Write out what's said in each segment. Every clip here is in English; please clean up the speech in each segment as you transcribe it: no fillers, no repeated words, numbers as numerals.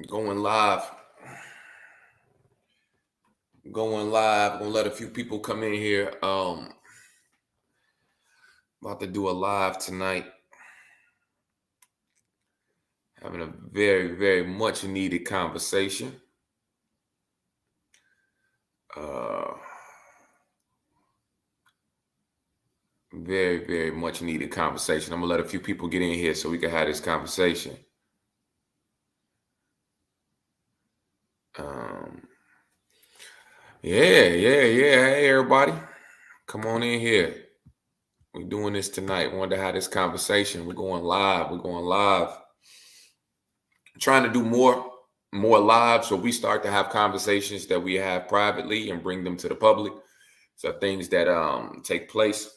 Going live. Going live. Gonna let a few people come in here. About to do a live tonight. Having a very, very much needed conversation. Very, very much needed conversation. I'm gonna let a few people get in here so we can have this conversation. Yeah. Hey, everybody, come on in here. We're doing this tonight. Wanted to have this conversation. We're going live. Trying to do more live, so we start to have conversations that we have privately and bring them to the public. So things that take place.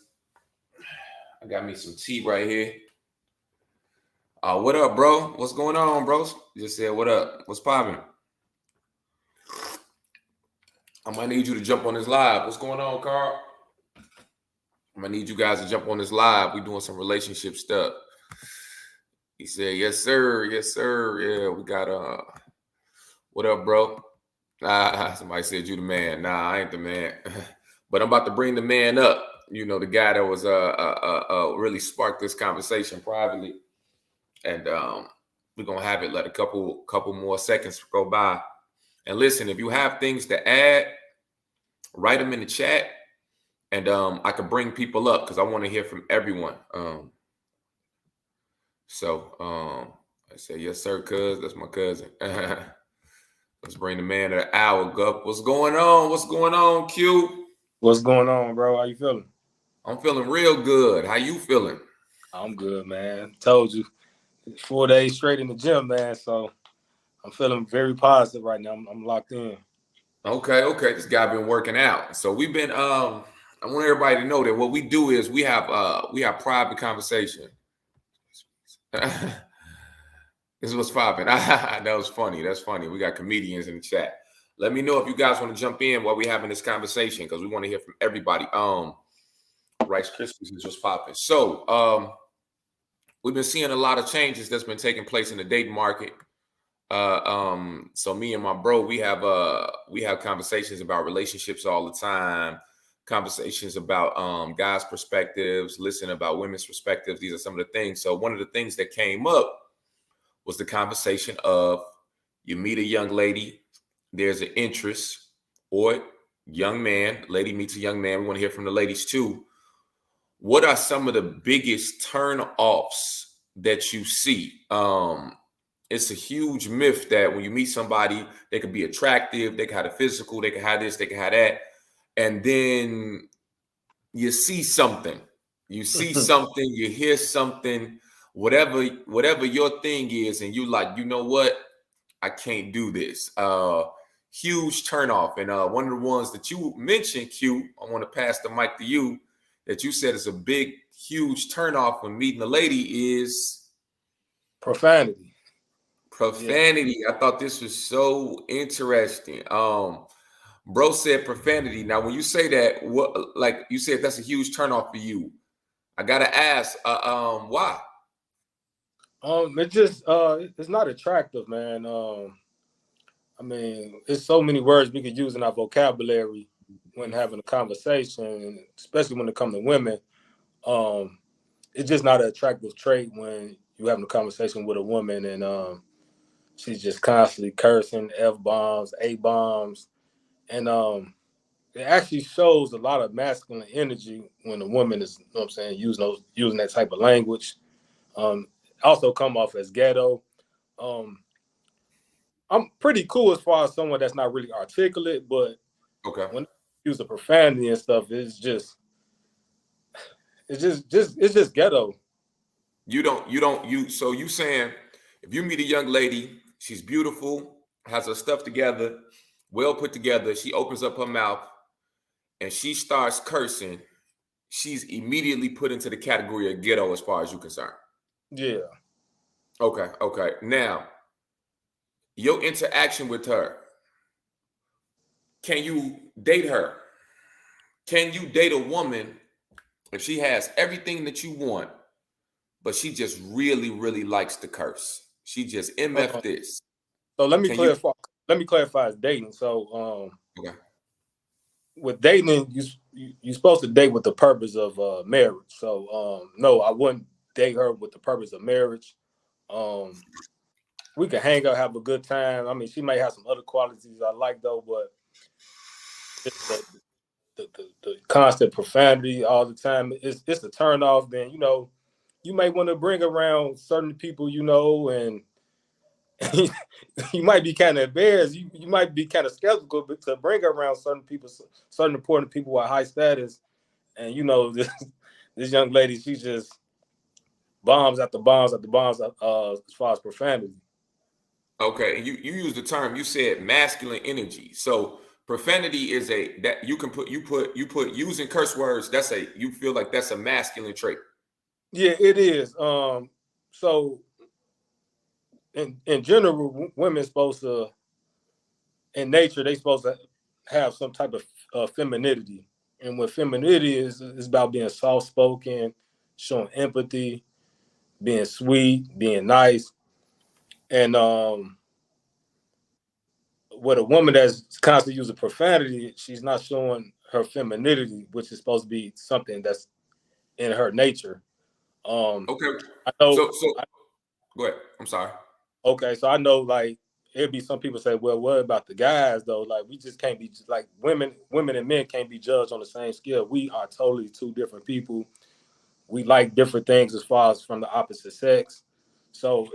I got me some tea right here. What up, bro? What's going on, bros? Just said what up. What's popping? I might need you to jump on this live. What's going on, Carl? I'm gonna need you guys to jump on this live. We doing some relationship stuff. He said, yes, sir. Yeah, we got what up, bro? Somebody said you the man. Nah, I ain't the man. But I'm about to bring the man up. You know, the guy that was really sparked this conversation privately. And we're gonna have it let a couple more seconds go by. And listen, if you have things to add, write them in the chat. And I can bring people up because I want to hear from everyone. I say, yes, sir, cuz. That's my cousin. Let's bring the man of the hour up. What's going on, Q? What's going on, bro? How you feeling? I'm feeling real good. How you feeling? I'm good, man. Told you, 4 days straight in the gym, man. So I'm feeling very positive right now. I'm locked in. Okay. This guy been working out. So we've been I want everybody to know that what we do is we have private conversation. This was popping. That was funny. That's funny. We got comedians in the chat. Let me know if you guys want to jump in while we're having this conversation because we want to hear from everybody. Rice Krispies is just popping. So we've been seeing a lot of changes that's been taking place in the dating market. So me and my bro, we have conversations about relationships all the time, conversations about guys' perspectives, listen about women's perspectives. These are some of the things. So one of the things that came up was the conversation of you meet a young lady, there's an interest, or young man, lady meets a young man. We want to hear from the ladies too. What are some of the biggest turn-offs that you see? It's a huge myth that when you meet somebody, they could be attractive, they can have a physical, they can have this, they can have that. And then you see something, you hear something, whatever your thing is, and you like, you know what? I can't do this. Huge turnoff. And one of the ones that you mentioned, Q, I want to pass the mic to you, that you said is a big, huge turnoff when meeting a lady is profanity. Yeah. I thought this was so interesting. Bro said profanity. Now, when you say that, what, like you said, that's a huge turnoff for you. I gotta ask, why? It just it's not attractive, man. I mean, it's so many words we could use in our vocabulary when having a conversation, especially when it comes to women. It's just not an attractive trait when you're having a conversation with a woman and she's just constantly cursing F-bombs, A-bombs. And it actually shows a lot of masculine energy when a woman is, you know what I'm saying, using that type of language. Also come off as ghetto. I'm pretty cool as far as someone that's not really articulate, but Okay. when you use the profanity and stuff, it's just ghetto. So you saying if you meet a young lady, she's beautiful, has her stuff together, well put together, she opens up her mouth and she starts cursing, she's immediately put into the category of ghetto as far as you're concerned. Yeah. Okay. Now, your interaction with her, can you date her? Can you date a woman if she has everything that you want, but she just really, really likes to curse? She just MF this. So let me clarify. Let me clarify as dating. So okay. With dating, you're supposed to date with the purpose of marriage. So no, I wouldn't date her with the purpose of marriage. We can hang out, have a good time. I mean, she may have some other qualities I like though, but the constant profanity all the time, it's a turn off. Then you may want to bring around certain people, and you might be kind of embarrassed. You might be kind of skeptical to bring around certain people, certain important people with high status. And this young lady, she just bombs after bombs after bombs as far as profanity. Okay, and you use the term, you said masculine energy. So profanity is that you put using curse words. You feel like that's a masculine trait. Yeah, it is. So in general, women supposed to, in nature, they supposed to have some type of femininity. And what femininity is about being soft spoken, showing empathy, being sweet, being nice. And with a woman that's constantly using profanity, she's not showing her femininity, which is supposed to be something that's in her nature. Okay. I know. Go ahead. I'm sorry. Okay, so I know, like, it'd be some people say, well, what about the guys though? Like, we just can't be like women and men can't be judged on the same scale. We are totally two different people. We like different things as far as from the opposite sex. So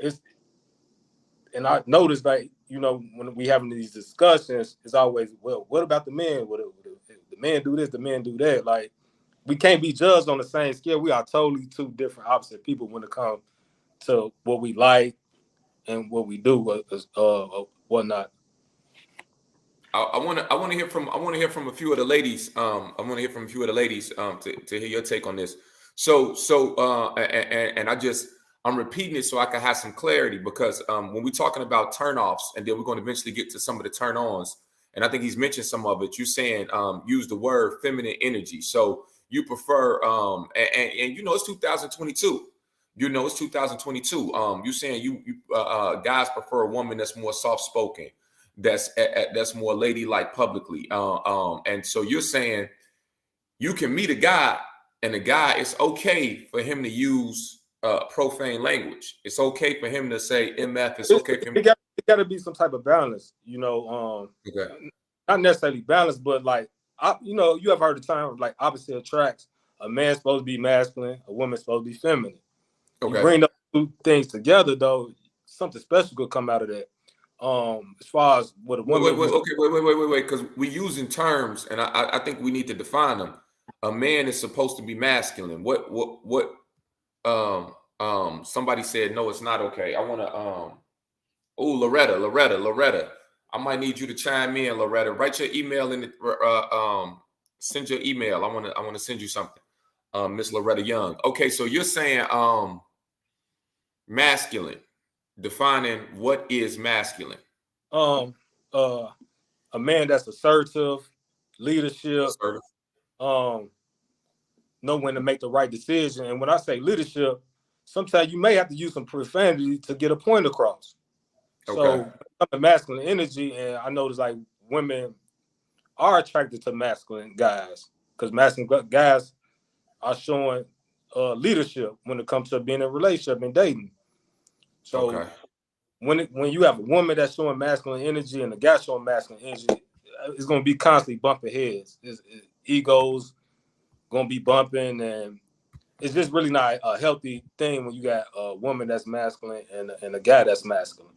and I noticed, like, when we having these discussions, it's always, well, what about the men? What the men do this, the men do that. Like, we can't be judged on the same scale. We are totally two different opposite people when it comes to what we like and what we do, whatnot. I want to hear from a few of the ladies. To hear your take on this. I'm repeating it so I can have some clarity, because when we're talking about turnoffs, and then we're going to eventually get to some of the turn-ons, and I think he's mentioned some of it. You're saying use the word feminine energy. So you prefer and it's 2022. It's 2022. You're saying you guys prefer a woman that's more soft-spoken, that's more ladylike publicly. And so you're saying you can meet a guy, and the guy, it's okay for him to use profane language. It's okay for him to say MF. It's okay for him. It got to be some type of balance, Okay. Not necessarily balance, but like, you have heard the term like opposite attracts. A man's supposed to be masculine, a woman's supposed to be feminine. Okay. You bring those two things together, though, something special could come out of that. As far as what a woman, wait, because we're using terms, and I think we need to define them. A man is supposed to be masculine. What somebody said, no, it's not okay. I want to Loretta, I might need you to chime in, Loretta. Write your email in the send your email. I want to send you something. Miss Loretta Young. Okay, so you're saying masculine. Defining what is masculine. A man that's assertive, leadership, know when to make the right decision. And when I say leadership, sometimes you may have to use some profanity to get a point across. Okay. So the masculine energy, and I notice like women are attracted to masculine guys, because masculine guys are showing leadership when it comes to being in a relationship and dating. So okay. When you have a woman that's showing masculine energy and a guy showing masculine energy, it's going to be constantly bumping heads. Egos going to be bumping, and it's just really not a healthy thing when you got a woman that's masculine and a guy that's masculine.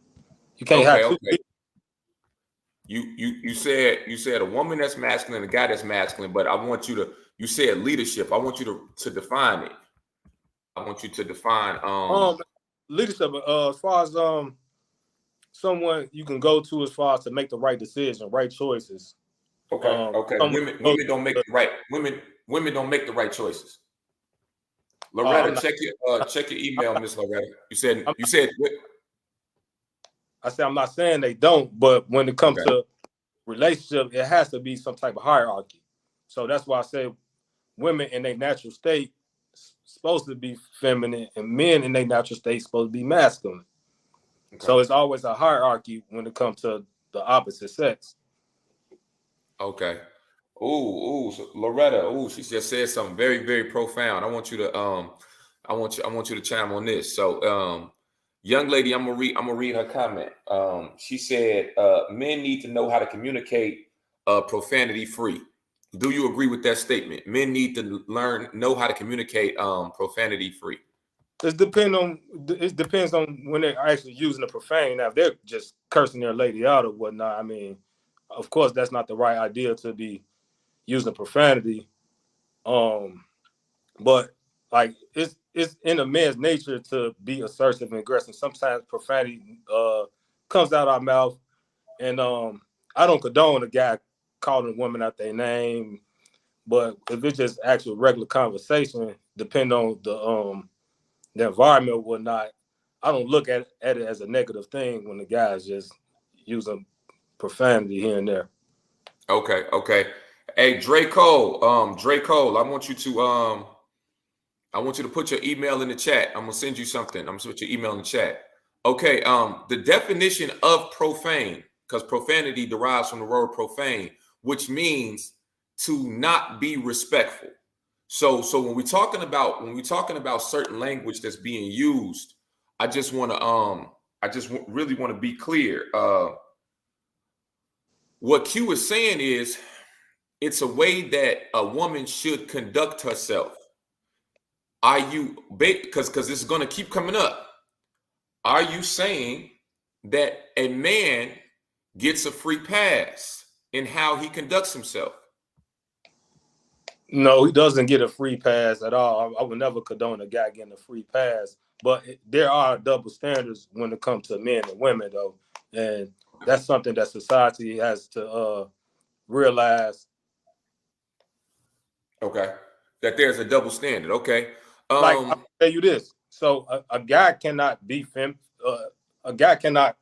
You can't have two people. You said a woman that's masculine and a guy that's masculine, but I want you to, you said leadership. I want you to define it. I want you to define leadership as far as someone you can go to as far as to make the right decision, right choices. Okay. Okay. Women don't make the right women don't make the right choices. Loretta, check your email, Miss Loretta. You said I said I'm not saying they don't, but when it comes to relationship, it has to be some type of hierarchy. So that's why I say women in their natural state supposed to be feminine, and men in their natural state supposed to be masculine. Okay. So it's always a hierarchy when it comes to the opposite sex. Okay. Ooh, so Loretta. Ooh, she just said something very, very profound. I want you to I want you to chime on this. So young lady, I'm gonna read her comment. She said, men need to know how to communicate profanity free. Do you agree with that statement? Men need to know how to communicate profanity free. It depends on when they're actually using the profane. Now, if they're just cursing their lady out or whatnot, I mean, of course, that's not the right idea to be using profanity. But like it's in a man's nature to be assertive and aggressive. Sometimes profanity comes out our mouth, and I don't condone a guy calling a woman out their name, but if it's just actual regular conversation, depending on the environment or whatnot, I don't look at it as a negative thing when the guy's just using profanity here and there. Okay, okay. Hey, Draco, I want you to put your email in the chat. I'm gonna send you something. I'm gonna put your email in the chat. Okay, the definition of profane, because profanity derives from the word profane, which means to not be respectful. So when we're talking about certain language that's being used, I just really want to be clear. What Q is saying is it's a way that a woman should conduct herself. Are you, because it's going to keep coming up, are you saying that a man gets a free pass in how he conducts himself? No, he doesn't get a free pass at all. I would never condone a guy getting a free pass, but there are double standards when it comes to men and women, though, and that's something that society has to realize. Okay, that there's a double standard. Okay, Like I'll tell you this: so a guy cannot be a guy cannot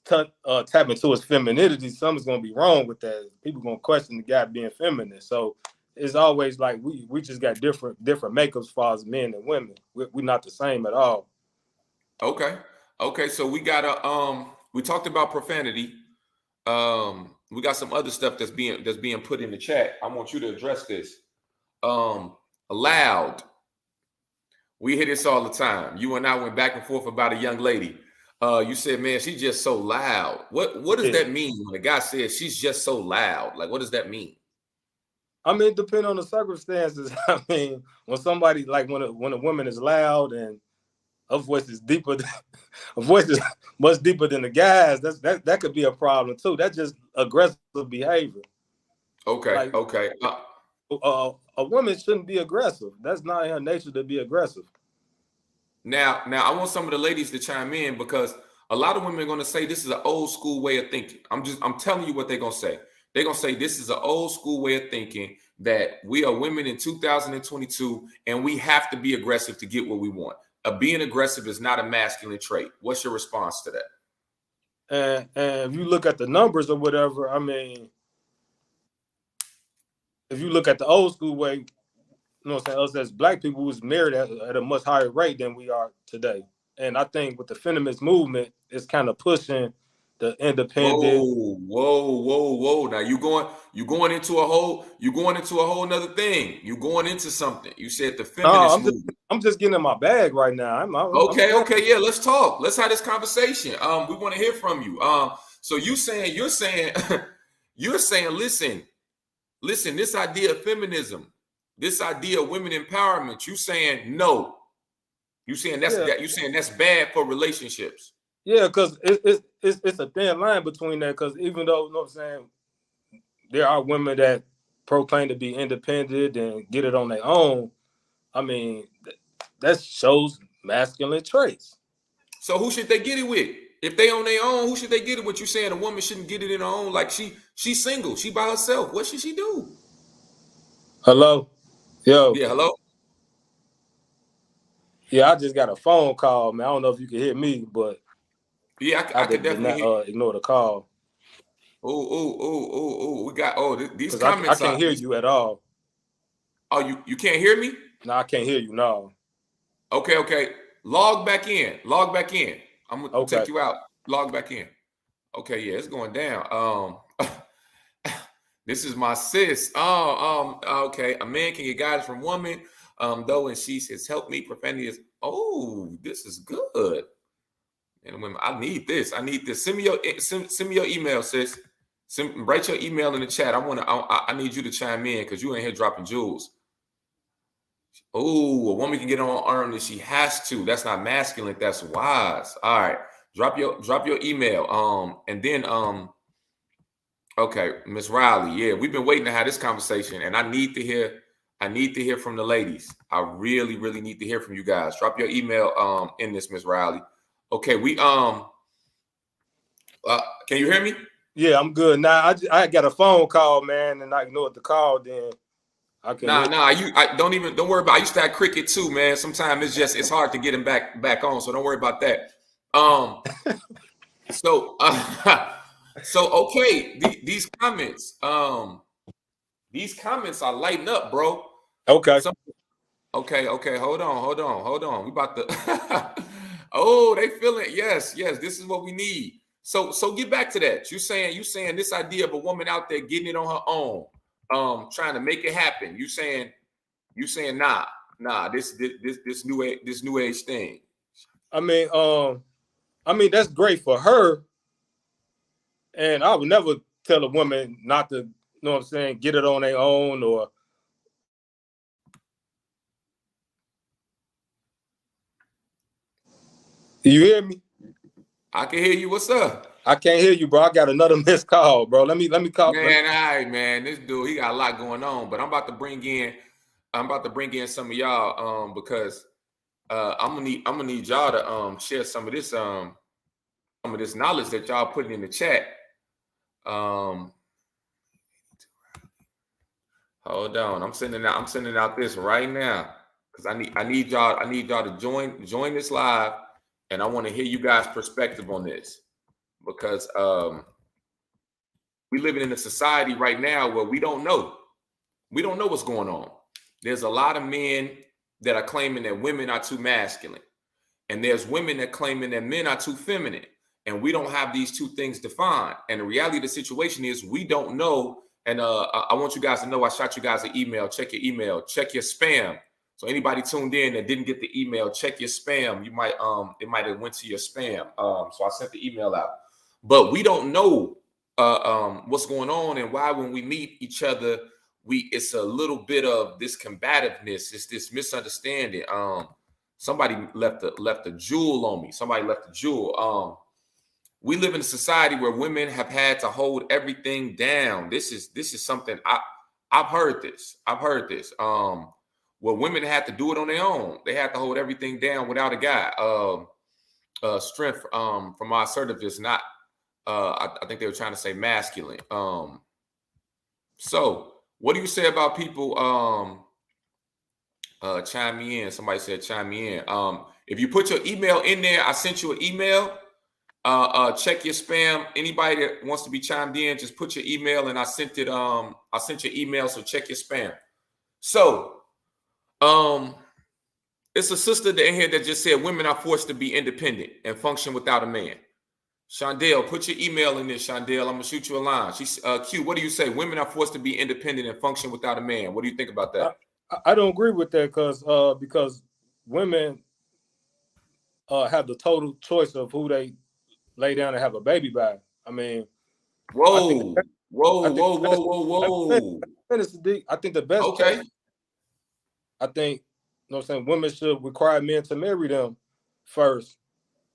tap into his femininity. Something's gonna be wrong with that. People gonna question the guy being feminine. So it's always like we just got different makeups for us men and women. We're not the same at all. Okay. Okay. So we got we talked about profanity. We got some other stuff that's being put in the chat. I want you to address this. Loud. We hear this all the time. You and I went back and forth about a young lady. You said, man, she's just so loud. What does that mean when a guy says she's just so loud? Like, what does that mean? I mean, depending on the circumstances. I mean, when somebody like when a woman is loud and her voice is deeper, her voice is much deeper than the guys. That could be a problem too. That's just aggressive behavior. Okay. Like, okay. A woman shouldn't be aggressive. That's not in her nature to be aggressive. Now, I want some of the ladies to chime in because a lot of women are going to say this is an old school way of thinking. I'm telling you what they're going to say. They're going to say this is an old school way of thinking that we are women in 2022 and we have to be aggressive to get what we want. Being aggressive is not a masculine trait. What's your response to that? And if you look at the numbers or whatever, I mean, if you look at the old school way, you know what I'm saying, us as black people was married at a much higher rate than we are today. And I think with the feminist movement, it's kind of pushing the independent. Whoa. Now you going into a whole nother thing. You going into something. You said the feminist movement. I'm just getting in my bag right now. Okay, yeah, let's talk. Let's have this conversation. We want to hear from you. So you're saying, listen, this idea of feminism, this idea of women empowerment, you saying no. You saying that's bad for relationships. Yeah, because it's a thin line between that. Because even though, you know what I'm saying, there are women that proclaim to be independent and get it on their own. I mean, that shows masculine traits. So who should they get it with? If they on their own, who should they get it with? You saying a woman shouldn't get it in her own? Like she's single, she by herself. What should she do? Hello, yo. Yeah, hello. Yeah, I just got a phone call, man. I don't know if you can hear me, but yeah, I could definitely ignore the call. Oh, we got these comments. I can't hear you at all. Oh, you can't hear me? No, I can't hear you. No. Okay. Log back in. I'm I'm gonna Okay. take you out. Log back in. Okay, yeah, it's going down. This is my sis. Okay. A man can get guidance from woman. Though, and she says, help me. Profanity is, oh, this is good. And women, I need this. I need this. Send me your email, sis. Write your email in the chat. I need you to chime in because you ain't here dropping jewels. Oh, a woman can get on her arm if she has to. That's not masculine. That's wise. All right. Drop your email. And then okay, Miss Riley. Yeah, we've been waiting to have this conversation, and I need to hear from the ladies. I really, really need to hear from you guys. Drop your email in this, Miss Riley. Okay, we can you hear me? Yeah, I'm good. Now I got a phone call, man, and I ignored the call. Then I can. Don't worry about it. I used to have cricket too, man. Sometimes it's hard to get him back on, so don't worry about that. So okay, these comments are lighting up, bro. Okay. Okay, hold on. We about to oh, they feel it. Yes, this is what we need. So get back to that. You saying this idea of a woman out there getting it on her own, trying to make it happen. You saying nah, this new age thing. I mean that's great for her. And I would never tell a woman not to, you know what I'm saying, get it on their own or. You hear me? I can hear you. What's up? I can't hear you, bro. I got another missed call, bro. Let me call. Man, all right, man. This dude, he got a lot going on, but I'm about to bring in some of y'all because I'm gonna need y'all to share some of this knowledge that y'all putting in the chat. Hold on. I'm sending out this right now because I need y'all to join this live, and I want to hear you guys' perspective on this because we living in a society right now where we don't know what's going on. There's a lot of men that are claiming that women are too masculine, and there's women that claiming that men are too feminine, and we don't have these two things defined. And the reality of the situation is we don't know. And I want you guys to know I shot you guys an email. Check your email. Check your spam. So anybody tuned in that didn't get the email, check your spam. You might it might have went to your spam. So I sent the email out. But we don't know what's going on and why when we meet each other, it's a little bit of this combativeness. It's this misunderstanding. Somebody left a jewel on me. Somebody left a jewel. We live in a society where women have had to hold everything down. This is something I've heard this. Where women had to do it on their own. They had to hold everything down without a guy. Strength from our assertiveness, not I think they were trying to say masculine. So what do you say about people chime me in? Somebody said chime me in. If you put your email in there, I sent you an email. Check your spam. Anybody that wants to be chimed in, just put your email, and I sent it. I sent your email, so check your spam. So, it's a sister in here that just said women are forced to be independent and function without a man. Shondell, put your email in there, Shondell. I'm gonna shoot you a line. She's Q. What do you say? Women are forced to be independent and function without a man. What do you think about that? I don't agree with that because women have the total choice of who they lay down and have a baby by. I mean, whoa. I think the best. Okay. I think, you know what I'm saying, women should require men to marry them first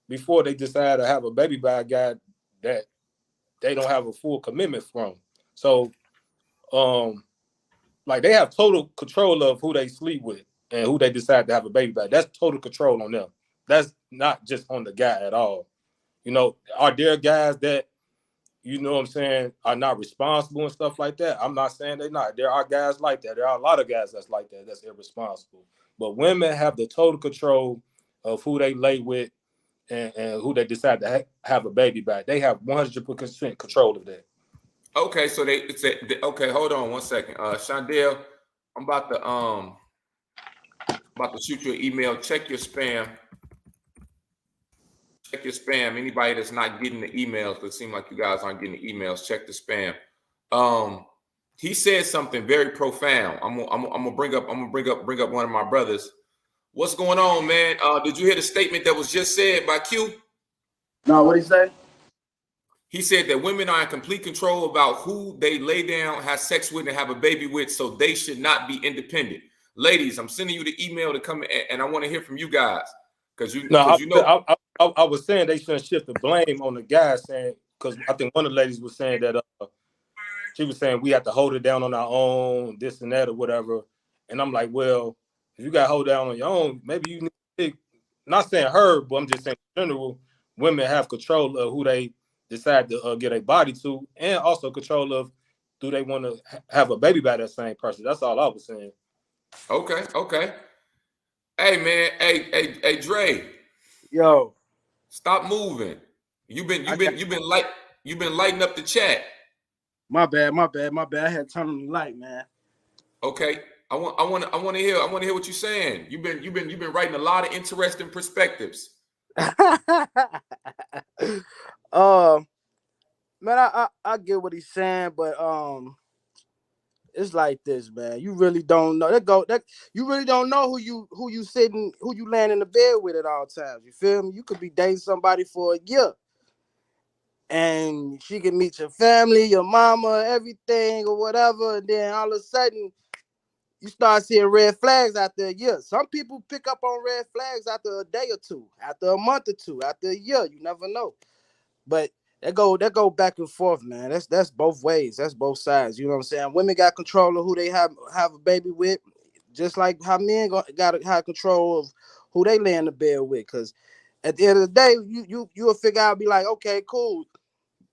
before they decide to have a baby by a guy that they don't have a full commitment from. So, like they have total control of who they sleep with and who they decide to have a baby by. That's total control on them. That's not just on the guy at all. You know, are there guys that, you know what I'm saying, are not responsible and stuff like that? I'm not saying they're not. There are guys like that. There are a lot of guys that's like that, that's irresponsible. But women have the total control of who they lay with and who they decide to have a baby by. They have 100% control of that. Okay, so okay. Hold on 1 second, Shondell. I'm about to shoot you an email. Check your spam. Check your spam. Anybody that's not getting the emails, but it seems like you guys aren't getting the emails, check the spam. He said something very profound. I'm gonna bring up one of my brothers. What's going on, man? Did you hear the statement that was just said by Q? No, what did he say? He said that women are in complete control about who they lay down, have sex with, and have a baby with, so they should not be independent. Ladies, I'm sending you the email to come in, and I want to hear from you guys. Because you know, I was saying they shouldn't shift the blame on the guys, saying, because I think one of the ladies was saying that she was saying we have to hold it down on our own, this and that or whatever. And I'm like, well, if you got to hold down on your own, maybe you need to pick, not saying her, but I'm just saying in general, women have control of who they decide to get a body to, and also control of do they want to have a baby by that same person. That's all I was saying. Okay. Hey man, hey Dre. Yo, stop moving. You've been lighting up the chat. My bad. I had to turn on the light, man. Okay. I want to hear what you're saying. You've been writing a lot of interesting perspectives. Man, I get what he's saying, but it's like this, man. You really don't know you really don't know who you laying in the bed with at all times. You feel me? You could be dating somebody for a year, and she can meet your family, your mama, everything or whatever, and then all of a sudden you start seeing red flags after a year. Some people pick up on red flags after a day or two, after a month or two, after a year. You never know. But that go back and forth, man. That's both ways. That's both sides. You know what I'm saying? Women got control of who they have a baby with, just like how men got to have control of who they lay in the bed with. Because at the end of the day, you'll figure out, be like, okay, cool.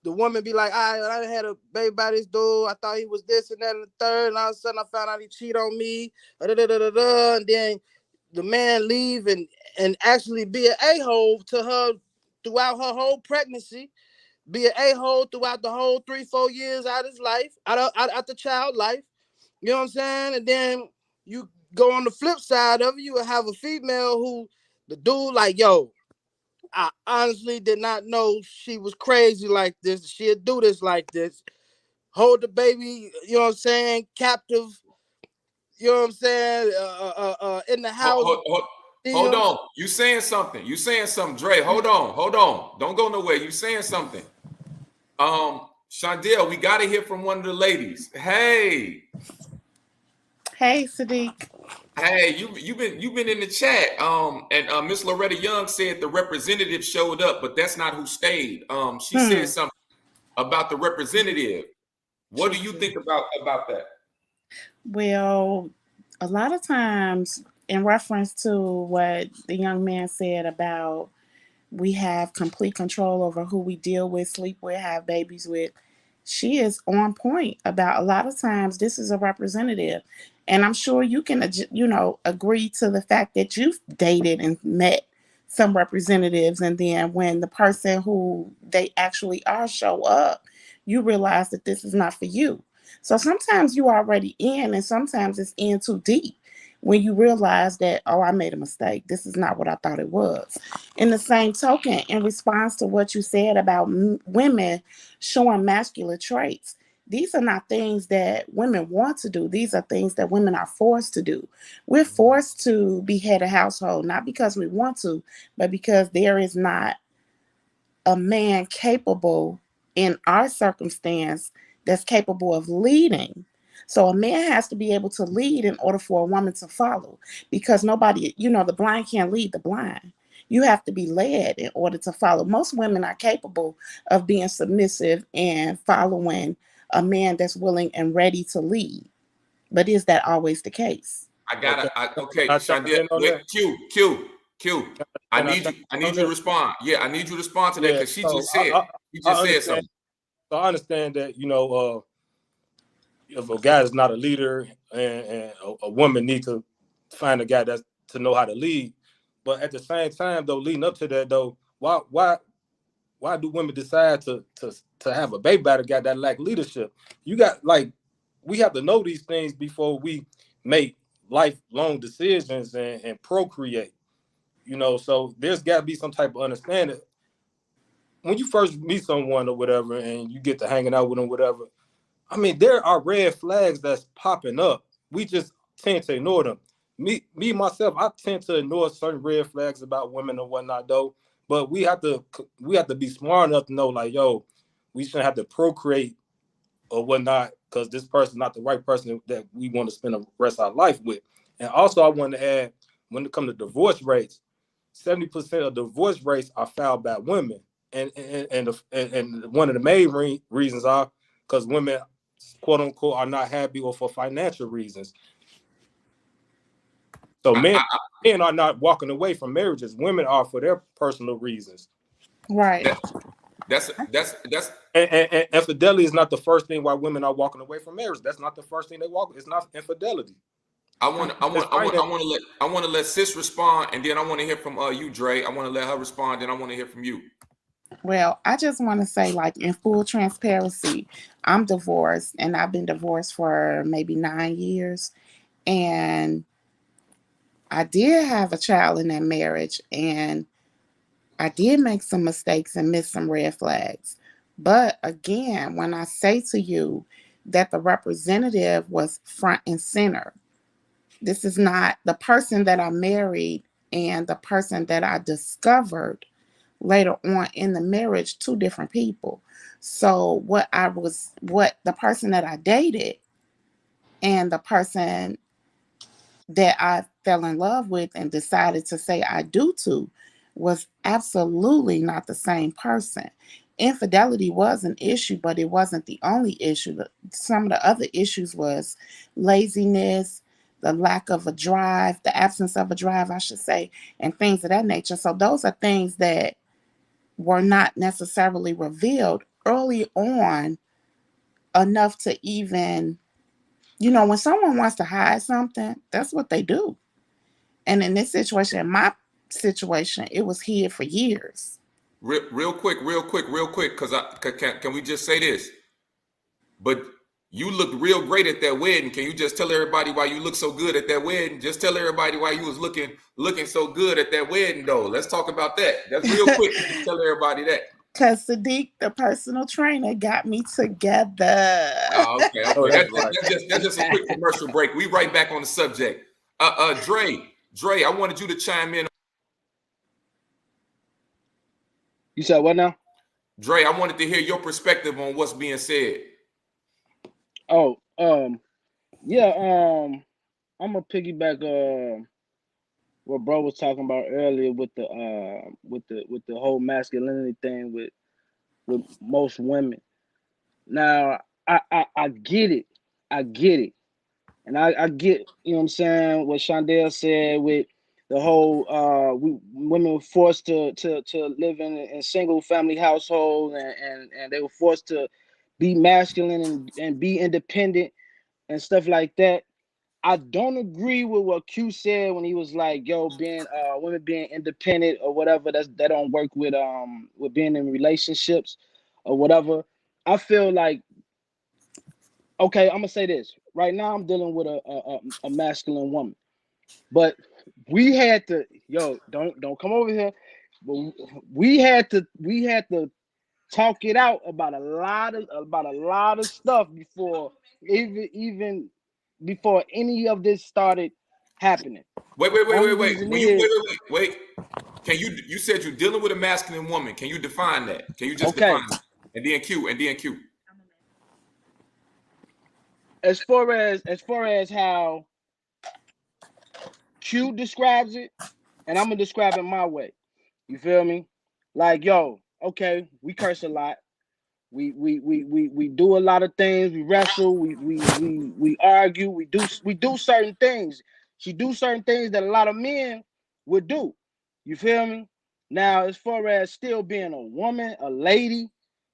The woman be like, I had a baby by this dude. I thought he was this and that and the third. And all of a sudden I found out he cheated on me. And then the man leave and actually be an a-hole to her throughout her whole pregnancy. Be an a-hole throughout the whole 3-4 years out of his life, out the child life. You know what I'm saying? And then you go on the flip side of it, you will have a female who the dude like, yo, I honestly did not know she was crazy like this. She'd do this like this. Hold the baby, you know what I'm saying, captive, you know what I'm saying, in the house. Hold on. You saying something, Dre. Hold on. Don't go nowhere. You saying something. Shondell, we got to hear from one of the ladies. Hey, Sadiq. Hey, you've been in the chat. And Miss Loretta Young said the representative showed up, but that's not who stayed. She said something about the representative. What do you think about that? Well, a lot of times, in reference to what the young man said about we have complete control over who we deal with, sleep with, have babies with, she is on point about a lot of times this is a representative. And I'm sure you can, agree to the fact that you've dated and met some representatives. And then when the person who they actually are show up, you realize that this is not for you. So sometimes you're already in, and sometimes it's in too deep when you realize that, oh, I made a mistake. This is not what I thought it was. In the same token, in response to what you said about women showing masculine traits, these are not things that women want to do. These are things that women are forced to do. We're forced to be head of household, not because we want to, but because there is not a man capable in our circumstance that's capable of leading. So a man has to be able to lead in order for a woman to follow, because nobody, the blind can't lead the blind. You have to be led in order to follow. Most women are capable of being submissive and following a man that's willing and ready to lead. But is that always the case? Okay. Q. I need you to respond. Yeah, I need you to respond to that because she just said something. So I understand that, if a guy is not a leader and a woman needs to find a guy that's to know how to lead. But at the same time, though, leading up to that, though, why do women decide to have a baby by the guy that lack leadership? We have to know these things before we make lifelong decisions and procreate. So there's got to be some type of understanding. when you first meet someone or whatever, and you get to hanging out with them, whatever. I mean, there are red flags that's popping up. We just tend to ignore them. Me myself, I tend to ignore certain red flags about women and whatnot, though. But we have to be smart enough to know, like, yo, we shouldn't have to procreate or whatnot because this person's not the right person that we want to spend the rest of our life with. And also, I want to add, when it comes to divorce rates, 70% of divorce rates are filed by women, and one of the main reasons are because women, quote unquote, are not happy or for financial reasons. So men are not walking away from marriages. Women are for their personal reasons. Right. That's and infidelity is not the first thing why women are walking away from marriage. That's not the first thing they walk. It's not infidelity. I want to let Sis respond, and then I want to hear from you, Dre. I want to let her respond, then I want to hear from you. Well, I just want to say, like, in full transparency, I'm divorced, and I've been divorced for maybe 9 years, and I did have a child in that marriage, and I did make some mistakes and miss some red flags. But again, when I say to you that the representative was front and center, this is not the person that I married and the person that I discovered later on in the marriage, two different people. So what the person that I dated and the person that I fell in love with and decided to say I do to was absolutely not the same person. Infidelity was an issue, but it wasn't the only issue. Some of the other issues was laziness, the lack of a drive, the absence of a drive, I should say, and things of that nature. So those are things that were not necessarily revealed early on enough to even, when someone wants to hide something, that's what they do. And in this situation, in my situation, it was hid for years. Real quick, because can we just say this? But you looked real great at that wedding. Can you just tell everybody why you looked so good at that wedding? Just tell everybody why you was looking so good at that wedding, though. Let's talk about that. That's real quick. Just tell everybody that. Because Sadiq, the personal trainer, got me together. Oh, okay. That's just a quick commercial break. We right back on the subject. Dre, I wanted you to chime in. You said what now? Dre, I wanted to hear your perspective on what's being said. Oh, yeah, I'm gonna piggyback what bro was talking about earlier with the whole masculinity thing with most women. Now I get it. And I get, you know what I'm saying, what Shondell said with the whole women were forced to live in single family households and they were forced to be masculine and be independent and stuff like that. I don't agree with what Q said when he was like, yo, being women being independent or whatever, that don't work with being in relationships or whatever. I feel like, okay, I'm gonna say this. Right now I'm dealing with a masculine woman. But we had to, don't come over here. But we had to talk it out about a lot of stuff before even before any of this started happening. Wait. Can you said you're dealing with a masculine woman. Can you define that? Can you just define it? And then Q. As far as how Q describes it, and I'm gonna describe it my way. You feel me? Like, yo, okay, we curse a lot. We do a lot of things. We wrestle. We argue. We do certain things. She do certain things that a lot of men would do. You feel me? Now, as far as still being a woman, a lady,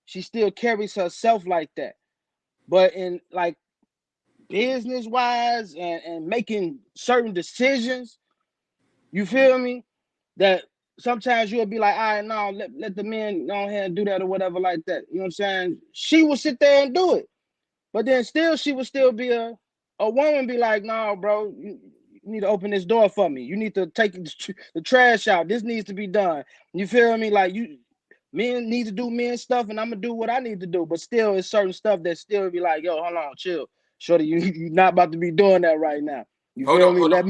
she still carries herself like that. But in like business wise and making certain decisions, you feel me? That sometimes you'll be like, all right, no, let the men go ahead and do that or whatever like that. You know what I'm saying? She will sit there and do it. But then still, she would still be a woman be like, no, bro, you need to open this door for me. You need to take the trash out. This needs to be done. You feel me? Like Men need to do men stuff, and I'm gonna do what I need to do. But still, it's certain stuff that still be like, yo, hold on, chill, shorty, you not about to be doing that right now. You Hold feel on, me? hold Let on.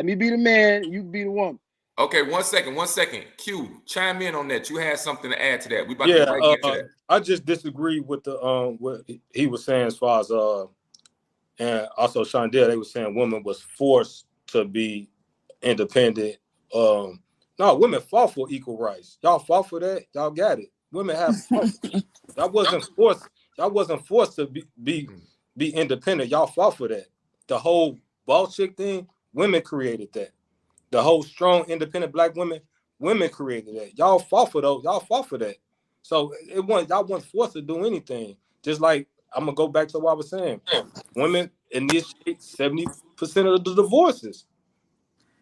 me be the man, you be the woman. Okay, 1 second. Q, chime in on that. You had something to add to that. We about to Yeah, get right into that. I just disagree with the what he was saying as far as and also Shondell, they were saying women was forced to be independent. No, women fought for equal rights. Y'all fought for that. Y'all got it. Women have fought. Y'all wasn't forced. Y'all wasn't forced to be independent. Y'all fought for that. The whole boss chick thing, women created that. The whole strong, independent black women created that. Y'all fought for those. Y'all fought for that. So y'all weren't forced to do anything. Just like I'm gonna go back to what I was saying. Women initiate 70% of the divorces.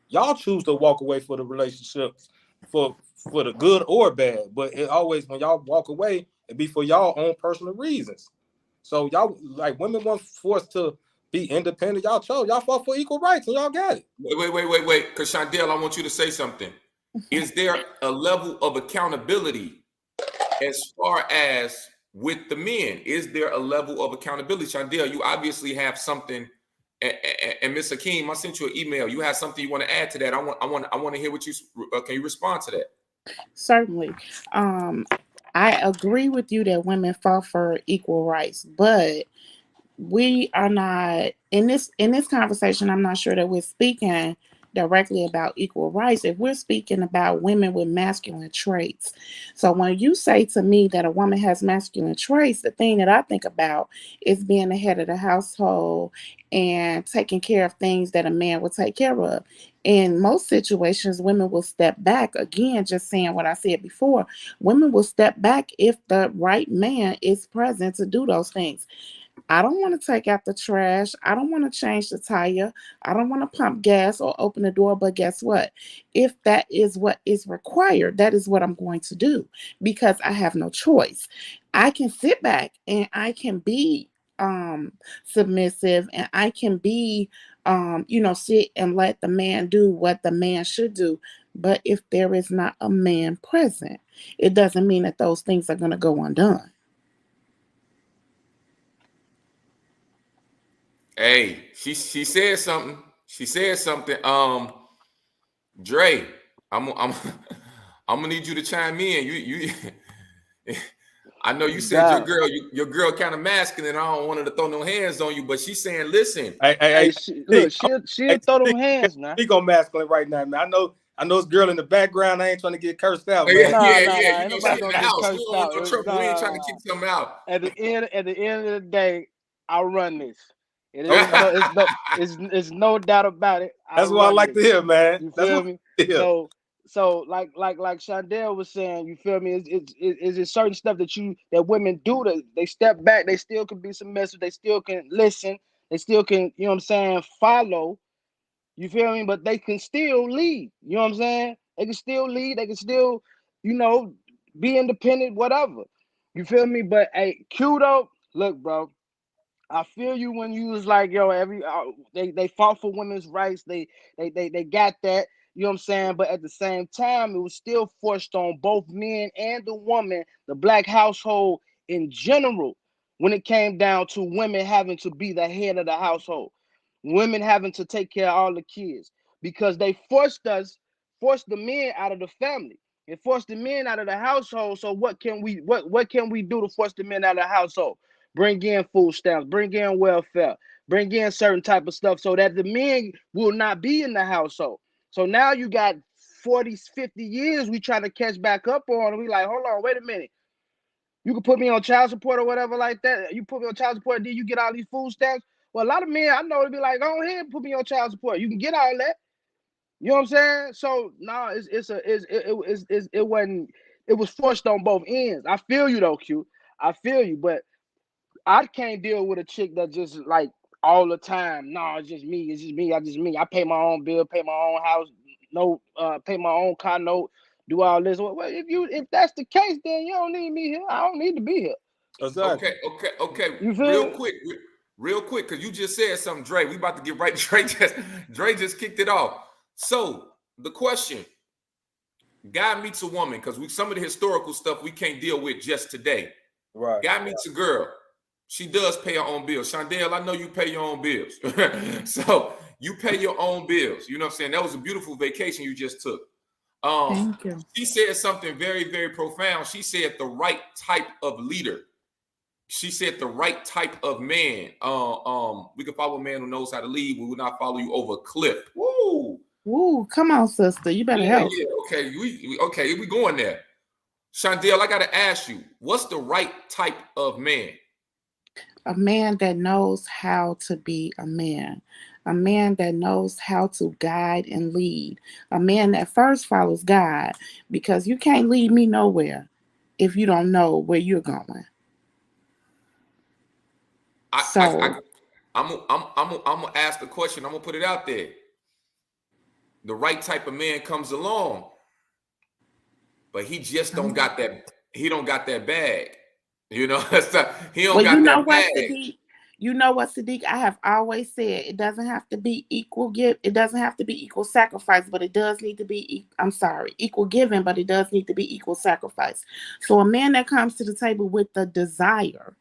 Y'all choose to walk away for the relationships for the good or bad. But it always, when y'all walk away, it be for y'all own personal reasons. So y'all, like, women weren't forced to be independent. Y'all fought for equal rights, and y'all got it. Wait. Because Shondell, I want you to say something. Is there a level of accountability as far as with the men? Is there a level of accountability? Shondell, you obviously have something. And Ms. Hakeem, I sent you an email. You have something you want to add to that? I want to hear what you can you respond to that? Certainly. I agree with you that women fought for equal rights, but we are not in this conversation. I'm not sure that we're speaking directly about equal rights if we're speaking about women with masculine traits. So when you say to me that a woman has masculine traits, the thing that I think about is being the head of the household and taking care of things that a man will take care of. In most situations, women will step back. Again, just saying what I said before, women will step back if the right man is present to do those things. I don't want to take out the trash. I don't want to change the tire. I don't want to pump gas or open the door. But guess what? If that is what is required, that is what I'm going to do because I have no choice. I can sit back and I can be submissive and I can be, sit and let the man do what the man should do. But if there is not a man present, it doesn't mean that those things are going to go undone. Hey, she said something. She said something. Dre, I'm gonna need you to chime in. You I know you said your girl kind of masculine. I don't want her to throw no hands on you, but she's saying, listen. Hey, Look, she'll throw them hands now. Speak on masculine right now, man. I know this girl in the background. I ain't trying to get cursed out, man. Yeah. Ain't You know, nobody she in the gonna get house. cursed You don't want no out. trouble. We ain't trying to kick something out. At the end of the day, I'll run this. It's no doubt about it. That's what I like to hear, man. You feel me? So like Shondell was saying, you feel me? It's certain stuff that women do that they step back, they still can be submissive, they still can listen, they still can, you know what I'm saying, follow. You feel me? But they can still lead. You know what I'm saying? They can still lead, they can still, be independent, whatever. You feel me? But hey, Q though, look, bro. I feel you when you was like, yo, they fought for women's rights. They got that. You know what I'm saying? But at the same time, it was still forced on both men and the woman, the black household in general, when it came down to women having to be the head of the household, women having to take care of all the kids, because they forced the men out of the family. It forced the men out of the household. So what can we do to force the men out of the household? Bring in food stamps, bring in welfare, bring in certain type of stuff so that the men will not be in the household. So now you got 40, 50 years we trying to catch back up on, and we like, hold on, wait a minute. You can put me on child support or whatever like that. You put me on child support, then you get all these food stamps. Well, a lot of men I know would be like, go ahead and put me on child support. You can get all that. You know what I'm saying? So no, it was forced on both ends. I feel you though, Q. I feel you, but I can't deal with a chick that just like all the time. No, it's just me. I pay my own bill, pay my own house, pay my own car note, do all this. Well, if that's the case, then you don't need me here. I don't need to be here. Exactly. Okay. You feel Real quick, because you just said something, Dre. We about to get right. Dre just kicked it off. So the question: Guy meets a woman, because some of the historical stuff we can't deal with just today. Right. Guy meets a girl. She does pay her own bills. Shondell, I know you pay your own bills. So you pay your own bills. You know what I'm saying? That was a beautiful vacation you just took. Thank you. She said something very, very profound. She said the right type of leader. She said the right type of man. We can follow a man who knows how to lead. We will not follow you over a cliff. Woo! Woo, come on, sister. You better help. Yeah. Okay, we going there. Shondell, I gotta ask you, what's the right type of man? A man that knows how to be a man that knows how to guide and lead, a man that first follows God, because you can't lead me nowhere if you don't know where you're going. I'm gonna ask the question. I'm gonna put it out there. The right type of man comes along, but he just don't got that. He don't got that bag. You know, he don't got that bag. Sadiq, you know what, Sadiq? I have always said it doesn't have to be equal give. It doesn't have to be equal sacrifice, but it does need to be. Equal giving, but it does need to be equal sacrifice. So a man that comes to the table with the desire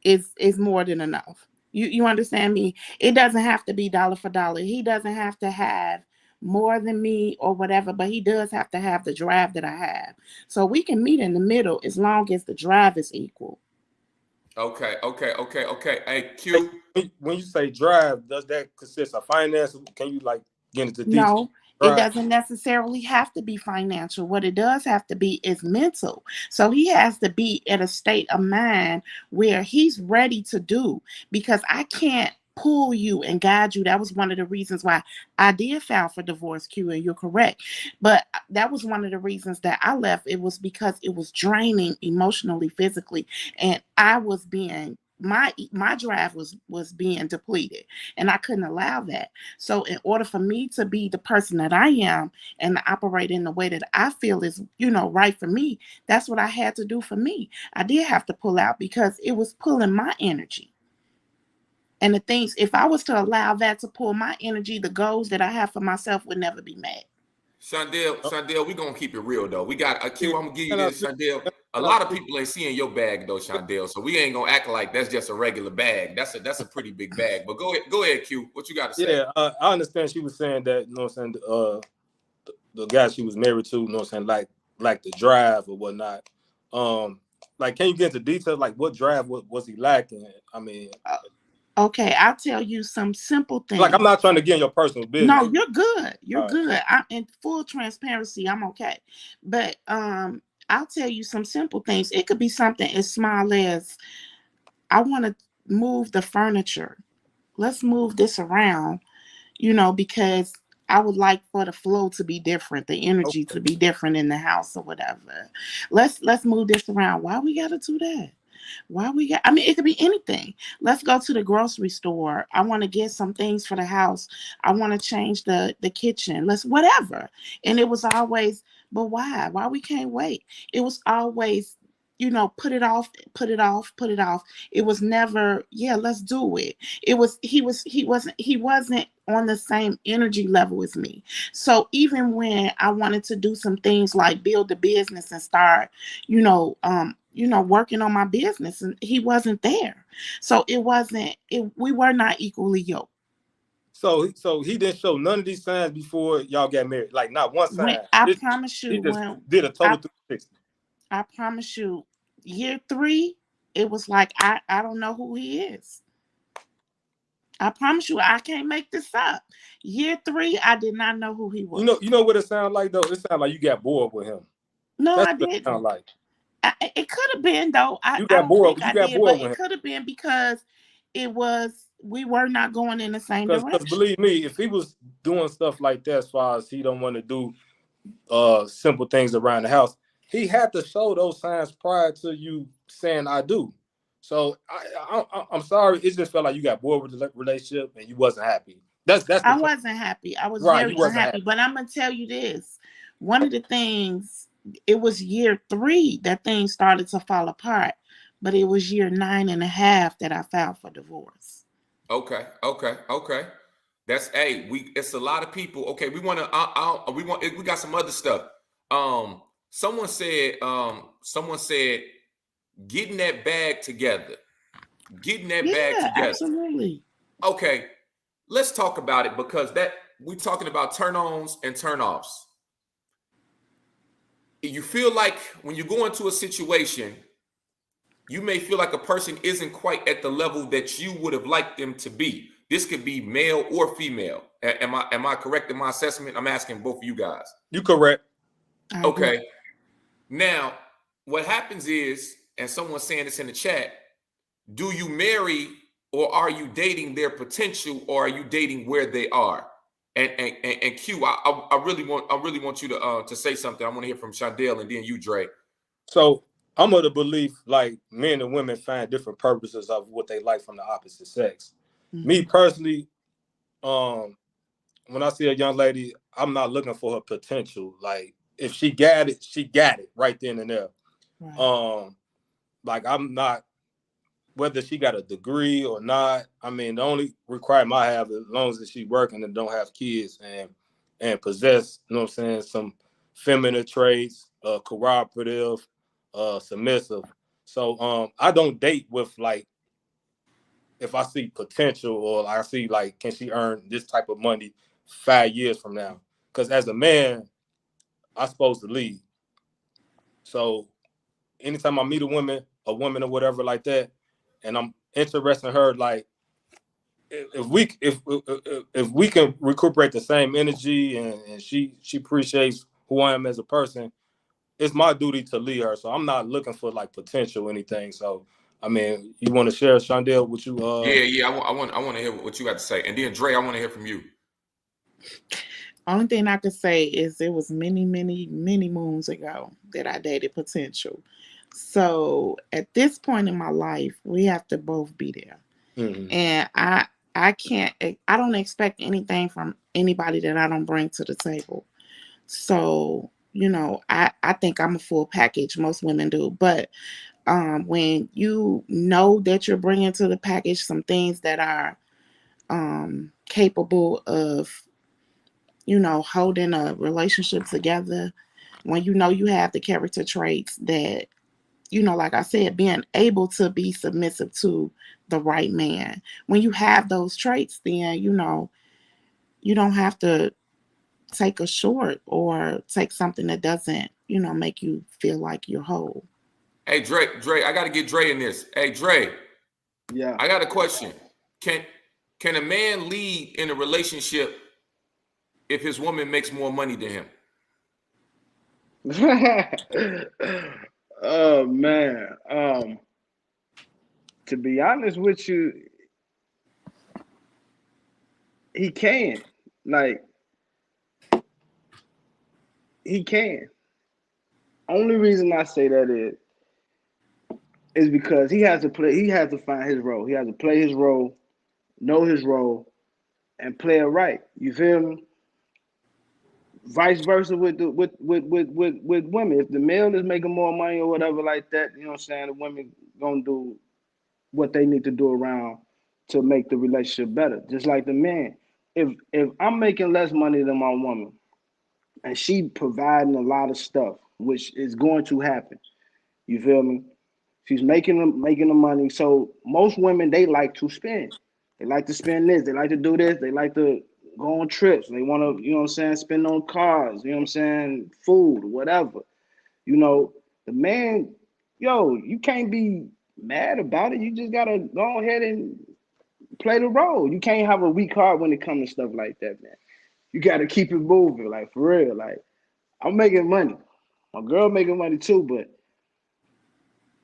is more than enough. You understand me? It doesn't have to be dollar for dollar. He doesn't have to have more than me or whatever, but he does have to have the drive that I have. So we can meet in the middle as long as the drive is equal. Okay. Hey, Q. When you say drive, does that consist of finance? Can you like get into detail? No, it doesn't necessarily have to be financial. What it does have to be is mental. So he has to be at a state of mind where he's ready to do, because I can't pull you and guide you. That was one of the reasons why I did file for divorce, Q, and you're correct. But that was one of the reasons that I left. It was because it was draining emotionally, physically, and I was being my drive was being depleted, and I couldn't allow that. So in order for me to be the person that I am and to operate in the way that I feel is, right for me, that's what I had to do for me. I did have to pull out because it was pulling my energy. And the things, if I was to allow that to pull my energy, the goals that I have for myself would never be met. Shondell, we're going to keep it real, though. We got a Q. I'm going to give you this, Shondell. A lot of people ain't seeing your bag, though, Shondell. So we ain't going to act like that's just a regular bag. That's a pretty big bag. But go ahead, Q. What you got to say? Yeah, I understand she was saying that, the guy she was married to, like the drive or whatnot. Like, can you get into detail? Like, what drive was he lacking? I mean... Okay, I'll tell you some simple things. Like, I'm not trying to get in your personal business. No, you're good. You're good. I'm in full transparency. I'm okay. But I'll tell you some simple things. It could be something as small as, I want to move the furniture. Let's move this around, because I would like for the flow to be different, the energy to be different in the house or whatever. Let's move this around. Why we got to do that? It could be anything. Let's go to the grocery store. I want to get some things for the house. I want to change the kitchen. Whatever. And it was always, but why? Why we can't wait? It was always, put it off. It was never, let's do it. He wasn't on the same energy level as me. So even when I wanted to do some things like build the business and start, working on my business, and he wasn't there. So we were not equally yoked. So he didn't show none of these signs before y'all got married, like not one sign. I promise you, he just did a total 360. I promise you, year 3, it was like I don't know who he is. I promise you, I can't make this up. Year 3, I did not know who he was. You know what it sounds like though? It sounds like you got bored with him. No, That's I what didn't. It sound like. It could have been though. You got bored. It could have been because we were not going in the same direction. Because believe me, if he was doing stuff like that, as far as he don't want to do simple things around the house, he had to show those signs prior to you saying I do. So I'm sorry, it just felt like you got bored with the relationship and you wasn't happy. I wasn't happy. I was very unhappy. But I'm gonna tell you this: one of the things. It was year 3 that things started to fall apart, but it was year 9.5 that I filed for divorce. Okay. That's it's a lot of people. Okay, we want to. We got some other stuff. Someone said. Getting that bag together. Getting that bag Yeah, together. absolutely. Okay, let's talk about it because we're talking about turn-ons and turn-offs. You feel like when you go into a situation, you may feel like a person isn't quite at the level that you would have liked them to be. This could be male or female. Am I correct in my assessment? I'm asking both of you guys. You correct. Okay. Now, what happens is, and someone's saying this in the chat, do you marry or are you dating their potential or are you dating where they are? And Q, I really want you to say something. I want to hear from Shondell and then you, Dre. So I'm of the belief like men and women find different purposes of what they like from the opposite sex. Mm-hmm. Me personally, when I see a young lady, I'm not looking for her potential. Like if she got it right then and there. Right. Like I'm not, whether she got a degree or not. I mean, the only requirement I have, as long as she's working and don't have kids and possess, you know what I'm saying, some feminine traits, cooperative, submissive. So I don't date with like, if I see potential or I see like, can she earn this type of money 5 years from now? Because as a man, I'm supposed to lead. So anytime I meet a woman or whatever like that, and I'm interested in her, like if we can recuperate the same energy and she appreciates who I am as a person, it's my duty to lead her. So I'm not looking for like potential or anything. So I mean, you want to share, Shondell, what you Yeah. I want to hear what you got to say, and then Dre, I want to hear from you. Only thing I could say is it was many moons ago that I dated potential. So at this point in my life, we have to both be there. Mm-hmm. And I don't expect anything from anybody that I don't bring to the table. So, you know, I think I'm a full package. Most women do. But when you know that you're bringing to the package some things that are capable of, you know, holding a relationship together, when you know you have the character traits that, you know, like I said, being able to be submissive to the right man. When you have those traits, then, you know, you don't have to take a short or take something that doesn't, you know, make you feel like you're whole. Hey, Dre, I got to get Dre in this. Hey, Dre. Yeah. I got a question. Can a man lead in a relationship if his woman makes more money than him? Oh man. To be honest with you, he can. Like he can. Only reason I say that is because he has to find his role. He has to play his role, know his role, and play it right. You feel me? Vice versa with women. If the male is making more money or whatever like that, you know what I'm saying, the women gonna do what they need to do around to make the relationship better. Just like the man. If I'm making less money than my woman and she providing a lot of stuff, which is going to happen, you feel me? She's making the money. So most women, they like to spend. They like to spend this. They like to do this. They like to go on trips. They want to, you know what I'm saying, spend on cars, you know what I'm saying, food, whatever. You know, the man, you can't be mad about it. You just got to go ahead and play the role. You can't have a weak heart when it comes to stuff like that, man. You got to keep it moving, like, for real. Like, I'm making money. My girl making money too, but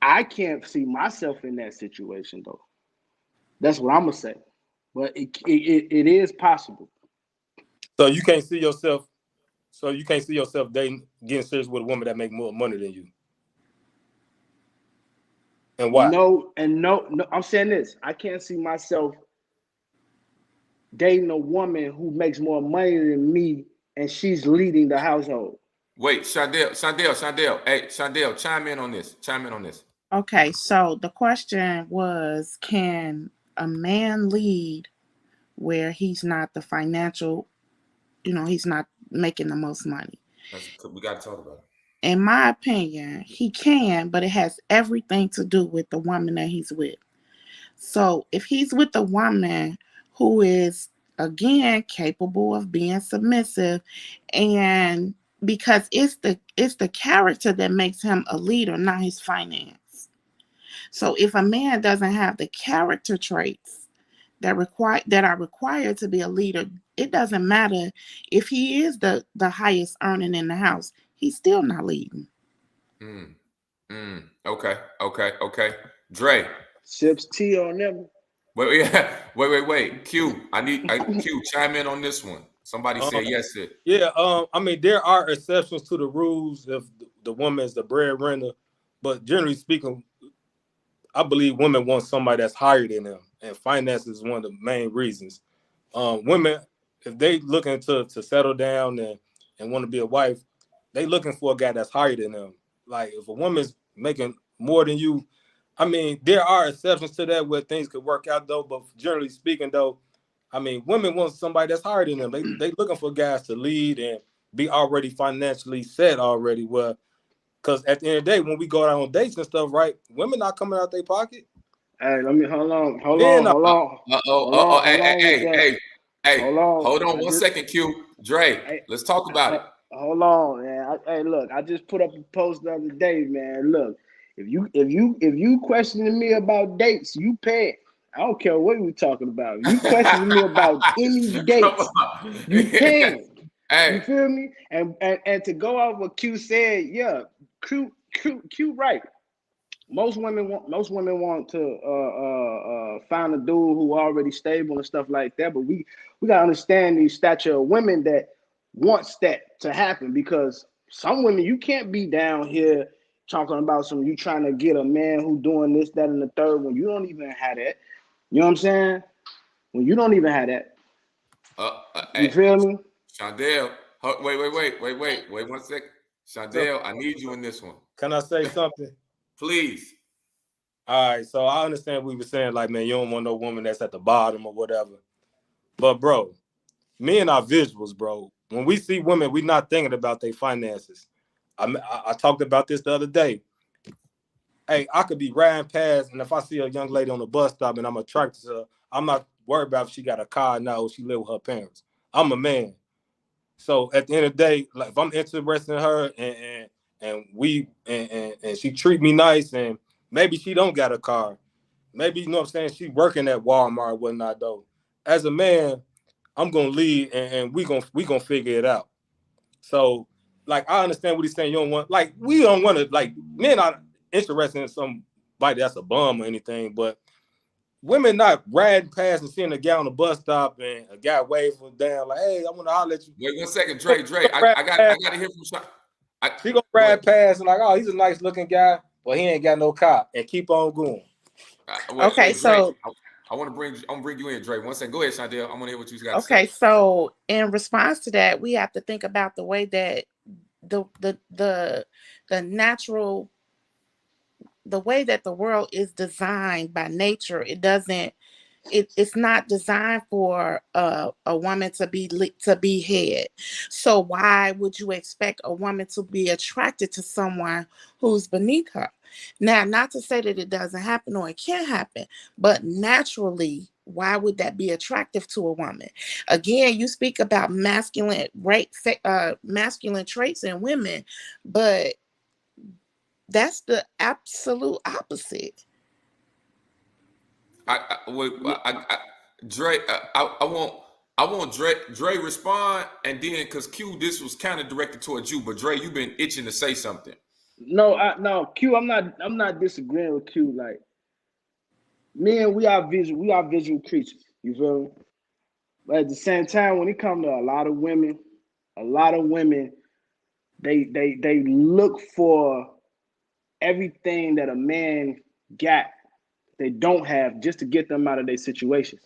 I can't see myself in that situation, though. That's what I'm going to say. But it is possible. So you can't see yourself dating, getting serious with a woman that make more money than you. And why? No, I'm saying this. I can't see myself dating a woman who makes more money than me and she's leading the household. Wait, Shondell. Hey, Shondell, chime in on this. Okay, so the question was, can a man lead where he's not the financial, he's not making the most money. We got to talk about it. In my opinion, he can, but it has everything to do with the woman that he's with. So if he's with a woman who is, again, capable of being submissive, and because it's the character that makes him a leader, not his finance. So if a man doesn't have the character traits that are required to be a leader, it doesn't matter if he is the highest earning in the house. He's still not leading. Okay. Dre. Sips tea on them. Wait. Q, Q, chime in on this one. Somebody said yes, sir. Yeah, I mean, there are exceptions to the rules if the woman is the breadwinner, but generally speaking, I believe women want somebody that's higher than them, and finance is one of the main reasons. Women, if they looking to settle down and want to be a wife, they looking for a guy that's higher than them. Like if a woman's making more than you, I mean, there are exceptions to that where things could work out though, but generally speaking though, I mean, women want somebody that's higher than them. They looking for guys to lead and be already financially set already. Well, because at the end of the day, when we go out on dates and stuff, right, women not coming out their pocket. Hey, let me hold on. Hey, hold on 1 second, Q. Dre, let's talk about it. Hold on, man. Hey, look, I just put up a post the other day, man. Look, if you questioning me about dates, you pay it. I don't care what we're talking about. You questioning me about any dates, you pay it. Hey. You feel me? And to go off what Q said, yeah, Q right. Most women want to find a dude who already stable and stuff like that. But we gotta understand the stature of women that wants that to happen, because some women, you can't be down here talking about you trying to get a man who doing this, that, and the third when you don't even have that. You know what I'm saying? When you don't even have that. You feel me? Shondell, wait 1 second. Shondell, I need you in this one. Can I say something? Please. All right, so I understand what we were saying, like, man, you don't want no woman that's at the bottom or whatever. But, bro, me and our visuals, bro, when we see women, we're not thinking about their finances. I talked about this the other day. Hey, I could be riding past, and if I see a young lady on the bus stop and I'm attracted to her, I'm not worried about if she got a car now or she live with her parents. I'm a man. So at the end of the day, like if I'm interested in her and she treat me nice, and maybe she don't got a car, maybe, you know what I'm saying, she working at Walmart or whatnot though. As a man, I'm gonna lead and we gonna figure it out. So like I understand what he's saying. You don't want, like, we don't want to, like, men are interested in somebody that's a bum or anything, but women not riding past and seeing a guy on the bus stop and a guy waving them down like, hey, I want to holler at you. Wait 1 second, Dre. I got to hear from Sean. She gonna ride past and like, oh, he's a nice looking guy, but he ain't got no car, and keep on going. Okay, so I want to bring you in, Dre. 1 second. Go ahead, Shondell. I want to hear what you got to say. Okay, so in response to that, we have to think about the way that the natural, the way that the world is designed by nature. It's not designed for a woman to be head. So why would you expect a woman to be attracted to someone who's beneath her? Now, not to say that it doesn't happen or it can't happen, but naturally, why would that be attractive to a woman? Again, you speak about masculine traits in women, but that's the absolute opposite. Dre, I want Dre respond, and then because Q, this was kind of directed towards you, but Dre, you've been itching to say something. No, Q, I'm not disagreeing with Q. Like, men, we are visual creatures. You feel me? But at the same time, when it comes to a lot of women, they look for everything that a man got they don't have just to get them out of their situations.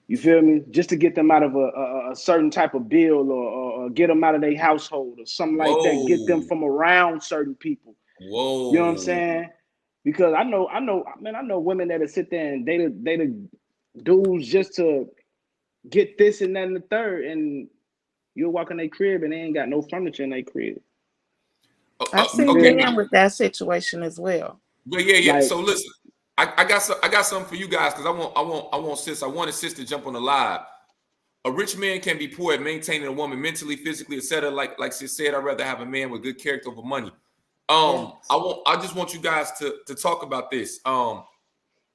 You feel me? Just to get them out of a certain type of bill or get them out of their household or something like that. Get them from around certain people. Whoa. You know what I'm saying? Because I know women that'll sit there and date dudes just to get this and that and the third, and you'll walk in their crib and they ain't got no furniture in their crib. I've seen Okay. men with that situation as well. But yeah. Like- So listen, I got something for you guys because I wanted sis to jump on the live. A rich man can be poor at maintaining a woman mentally, physically, etc. Like sis said, I'd rather have a man with good character over money. Yes. I just want you guys to talk about this.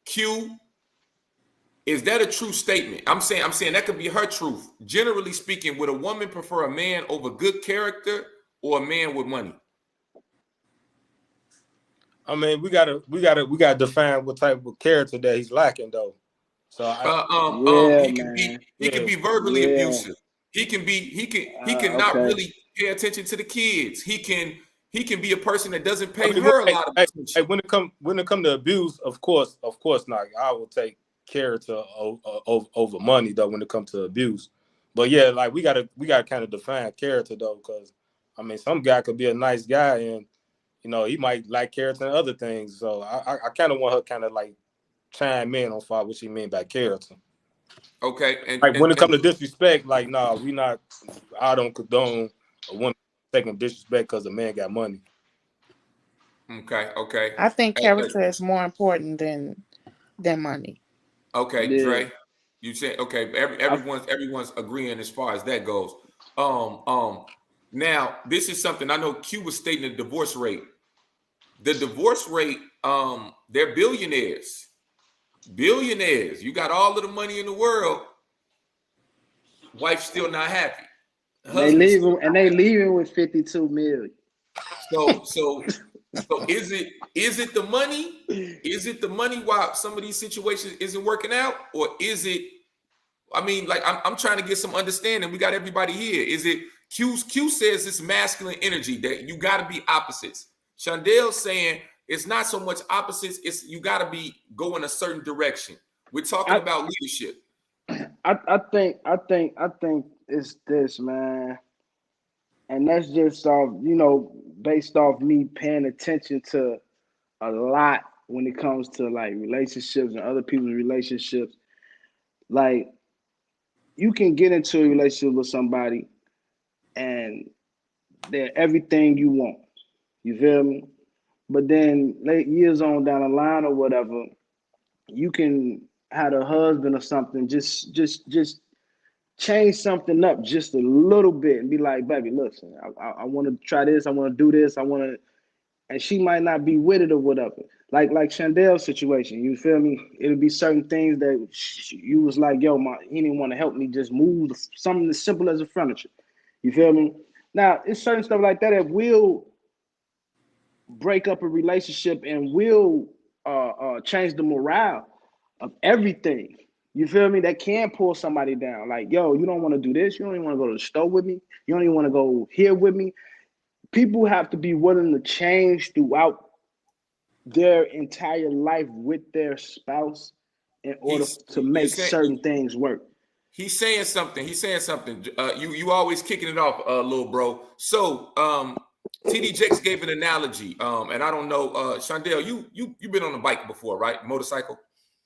Q, is that a true statement? I'm saying that could be her truth. Generally speaking, would a woman prefer a man over good character or a man with money? I mean, we gotta define what type of character that he's lacking, though. So He can be verbally abusive. He cannot okay. really pay attention to the kids. He can be a person that doesn't pay her a lot of attention. Hey, when it come to abuse, of course not. I will take character over money, though, when it comes to abuse. But yeah, like we gotta kind of define character, though, because I mean, some guy could be a nice guy and he might like character and other things. So I kind of want her kind of like chime in on what she mean by character. Okay, and Like when it comes to disrespect, like I don't condone a woman taking disrespect because the man got money. Okay. I think character is more important than money. Okay, Yeah. Dre, you said okay. Everyone's agreeing as far as that goes. Now this is something I know. Q was stating the divorce rate. The divorce rate, they're billionaires. Billionaires. You got all of the money in the world. Wife's still not happy. They leaving with 52 million. So is it the money? Is it the money why some of these situations isn't working out? Or is it, I mean, like I'm trying to get some understanding. We got everybody here. Is it Q says it's masculine energy that you got to be opposites. Shondell's saying it's not so much opposites, it's you got to be going a certain direction. We're talking about leadership. I think it's this, man. And that's just based off me paying attention to a lot when it comes to like relationships and other people's relationships. Like you can get into a relationship with somebody and they're everything you want. You feel me? But then years on down the line or whatever, you can have a husband or something, just change something up just a little bit and be like, baby, listen, I want to try this, I want to do this, and she might not be with it or whatever. Like Shondell's situation, you feel me? It'll be certain things that you was like, yo, he didn't want to help me just move something as simple as a furniture. You feel me? Now, it's certain stuff like that will break up a relationship and will change the morale of everything. You feel me? That can pull somebody down. Like, yo, you don't want to do this. You don't even want to go to the store with me. You don't even want to go here with me. People have to be willing to change throughout their entire life with their spouse in order to make certain things work. He's saying something. You always kicking it off, little bro. So TD Jakes gave an analogy. And I don't know, Shondell, you've been on a bike before, right? Motorcycle.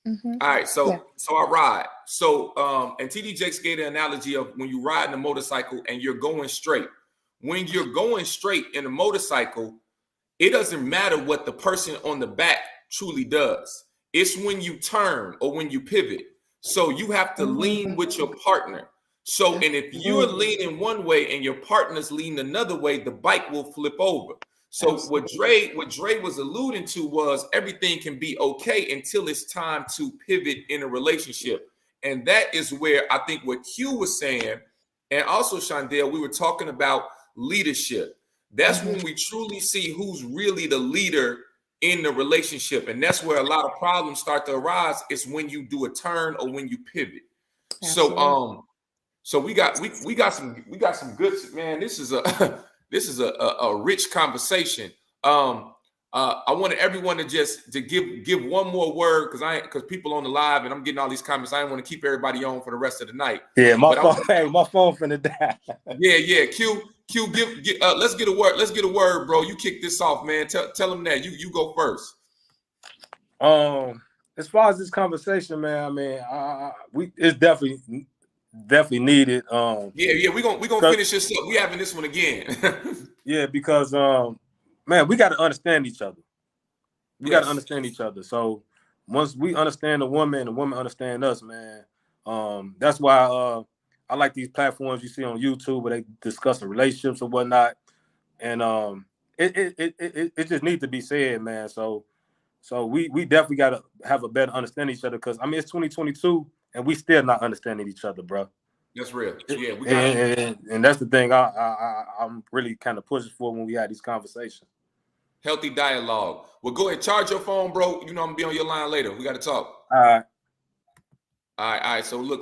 Mm-hmm. All right, so I ride. So and TD Jakes gave the analogy of when you ride in a motorcycle and you're going straight. When you're going straight in a motorcycle, it doesn't matter what the person on the back truly does. It's when you turn or when you pivot. So you have to lean with your partner. So, and if you're leaning one way and your partner's leaning another way, the bike will flip over. So what Dre was alluding to was everything can be okay until it's time to pivot in a relationship. And that is where I think what Q was saying, and also Shondell, we were talking about leadership. That's when we truly see who's really the leader in the relationship. And that's where a lot of problems start to arise. It's when you do a turn or when you pivot. Absolutely. So we got some good, man. This is a rich conversation. I wanted everyone to give one more word because people on the live and I'm getting all these comments. I didn't want to keep everybody on for the rest of the night. Yeah, my phone finna die. Yeah. Q, let's get a word. Let's get a word, bro. You kick this off, man. Tell them that you go first. As far as this conversation, man, I mean, it's definitely definitely needed. Yeah, we gonna finish this up. We having this one again. Yeah, because man, we got to understand each other. We got to understand each other. So once we understand the woman and the woman understand us, man, that's why I like these platforms you see on YouTube where they discuss the relationships or whatnot. And it just needs to be said, man. So we definitely got to have a better understanding of each other, because I mean it's 2022 and we still not understanding each other, bro. That's real. Yeah, we got and that's the thing I'm really kind of pushing for when we have these conversations. healthy dialogue. Well, go ahead, charge your phone, bro. You know I'm gonna be on your line later. We got to talk. All right. All right. So look.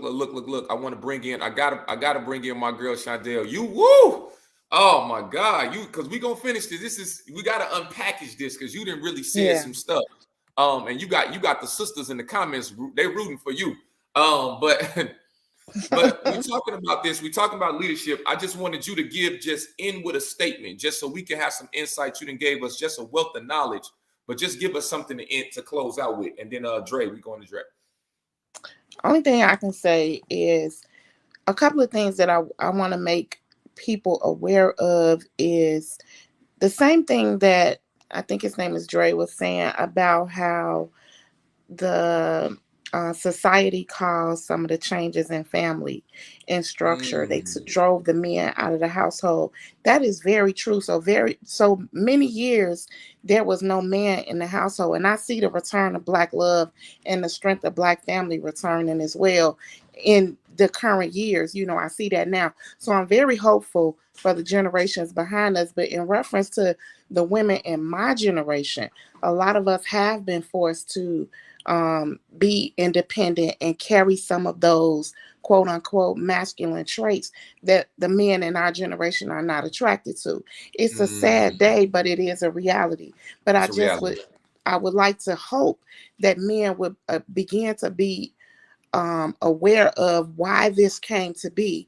I want to bring in. I gotta bring in my girl Shondell. You woo! Oh my God, because we gonna finish this. We gotta unpackage this because you didn't really say some stuff. And you got the sisters in the comments. They rooting for you. But we're talking about this. We're talking about leadership. I just wanted you to just in with a statement, just so we can have some insight. You done gave us just a wealth of knowledge, but just give us something to close out with. And then Dre, we going to Dre. Only thing I can say is a couple of things that I want to make people aware of is the same thing that I think his name is Dre was saying about how the society caused some of the changes in family and structure. They drove the men out of the household. That is very true. So many years there was no man in the household, and I see the return of Black love and the strength of Black family returning as well in the current years. You know, I see that now. So I'm very hopeful for the generations behind us. But in reference to the women in my generation, a lot of us have been forced to be independent and carry some of those quote unquote masculine traits that the men in our generation are not attracted to. It's a sad day, but it is a reality. But I would like to hope that men would begin to be aware of why this came to be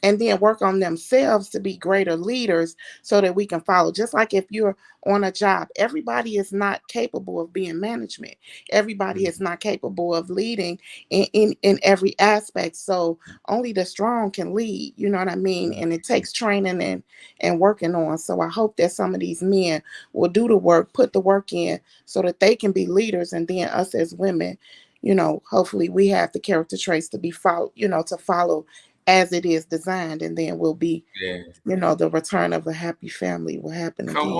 and then work on themselves to be greater leaders so that we can follow. Just like if you're on a job, everybody is not capable of being management. Everybody is not capable of leading in every aspect. So only the strong can lead, you know what I mean? And it takes training and working on. So I hope that some of these men will do the work, put the work in so that they can be leaders. And then us as women, you know, hopefully we have the character traits to be followed, you know, to follow as it is designed, and then we'll be, you know, the return of a happy family will happen again. Come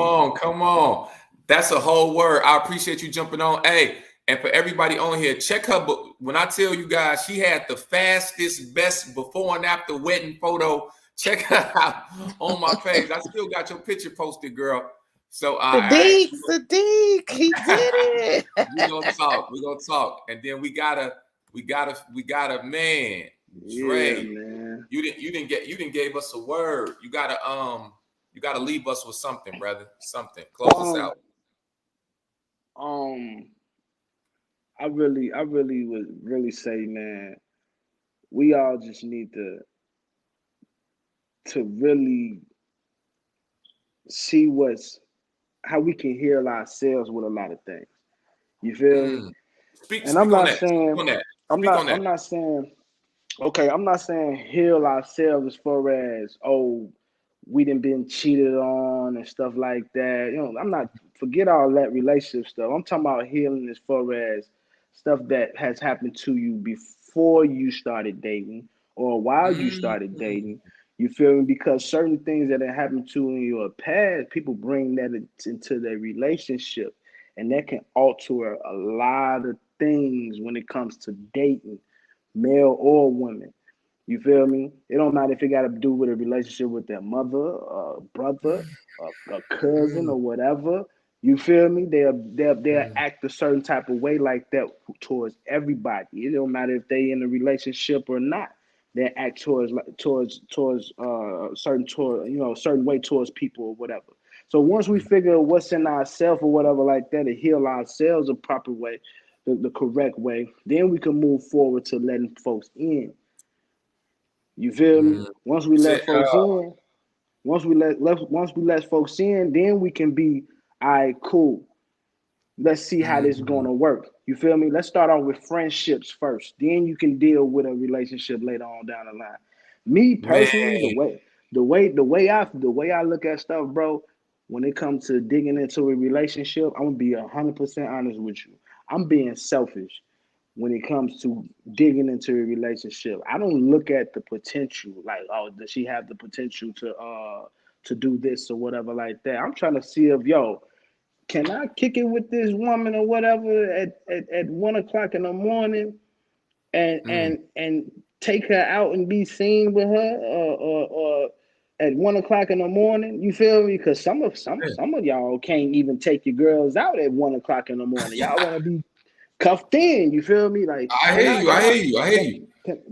on. That's a whole word. I appreciate you jumping on. Hey, and for everybody on here, check her book. When I tell you guys, she had the fastest, best before and after wedding photo. Check her out on my page. I still got your picture posted, girl. So Sadiq, he did it. We're gonna talk. And then we got a man. Dre, man. You didn't gave us a word. You gotta leave us with something, brother. Something. Close us out. I really would really say, man, we all just need to really see how we can heal ourselves with a lot of things. You feel me? I'm not saying I'm not saying heal ourselves as far as, oh, we done been cheated on and stuff like that. You know, forget all that relationship stuff. I'm talking about healing as far as stuff that has happened to you before you started dating or while you started dating. You feel me? Because certain things that have happened to you in your past, people bring that into their relationship, and that can alter a lot of things when it comes to dating, male or woman. You feel me? It don't matter if it got to do with a relationship with their mother, brother, a cousin, or whatever. You feel me? They'll act a certain type of way like that towards everybody. It don't matter if they in a relationship or not. They act towards certain way towards people or whatever. So once we figure what's in ourselves or whatever like that, to heal ourselves the proper way, the correct way, then we can move forward to letting folks in. You feel me? Once we let folks in, once we let folks in, then we can be, all right, cool. Let's see how this is gonna work. You feel me? Let's start off with friendships first. Then you can deal with a relationship later on down the line. Me personally, Man. the way I look at stuff, bro, when it comes to digging into a relationship, I'm gonna be 100% honest with you. I'm being selfish when it comes to digging into a relationship. I don't look at the potential, like, oh, does she have the potential to do this or whatever like that. I'm trying to see if, yo, can I kick it with this woman or whatever at 1 o'clock in the morning and take her out and be seen with her or at 1 o'clock in the morning? You feel me? Because some of y'all can't even take your girls out at 1 o'clock in the morning. Y'all want to be cuffed in. You feel me? Like, I hear you.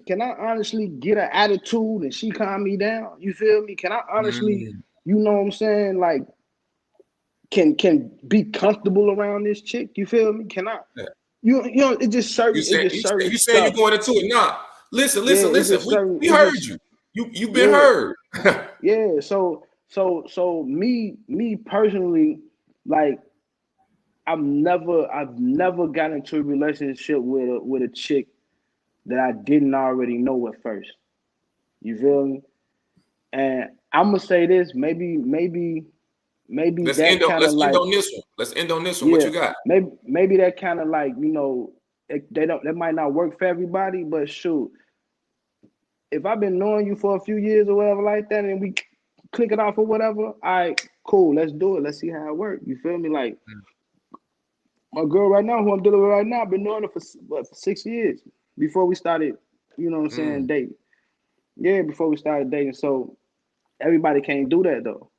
Can I honestly get an attitude and she calm me down? You feel me? Can I honestly, you know what I'm saying? Like, can be comfortable around this chick? You feel me? Can I? Yeah. You know, it just certain. You saying you're going into it? Nah, listen. We heard you. You've been heard. Yeah. So me personally, like, I've never got into a relationship with a chick that I didn't already know at first. You feel me? And I'm gonna say this, maybe Let's that kind of like, end on this one. Let's end on this one. What you got? Maybe that kind of like, you know, that might not work for everybody, but shoot, if I've been knowing you for a few years or whatever like that, and we click it off or whatever, all right, cool, let's do it. Let's see how it works. You feel me? Like, my girl right now, who I'm dealing with right now, I've been knowing her for 6 years before we started, you know what I'm saying, dating. Yeah, before we started dating. So everybody can't do that though.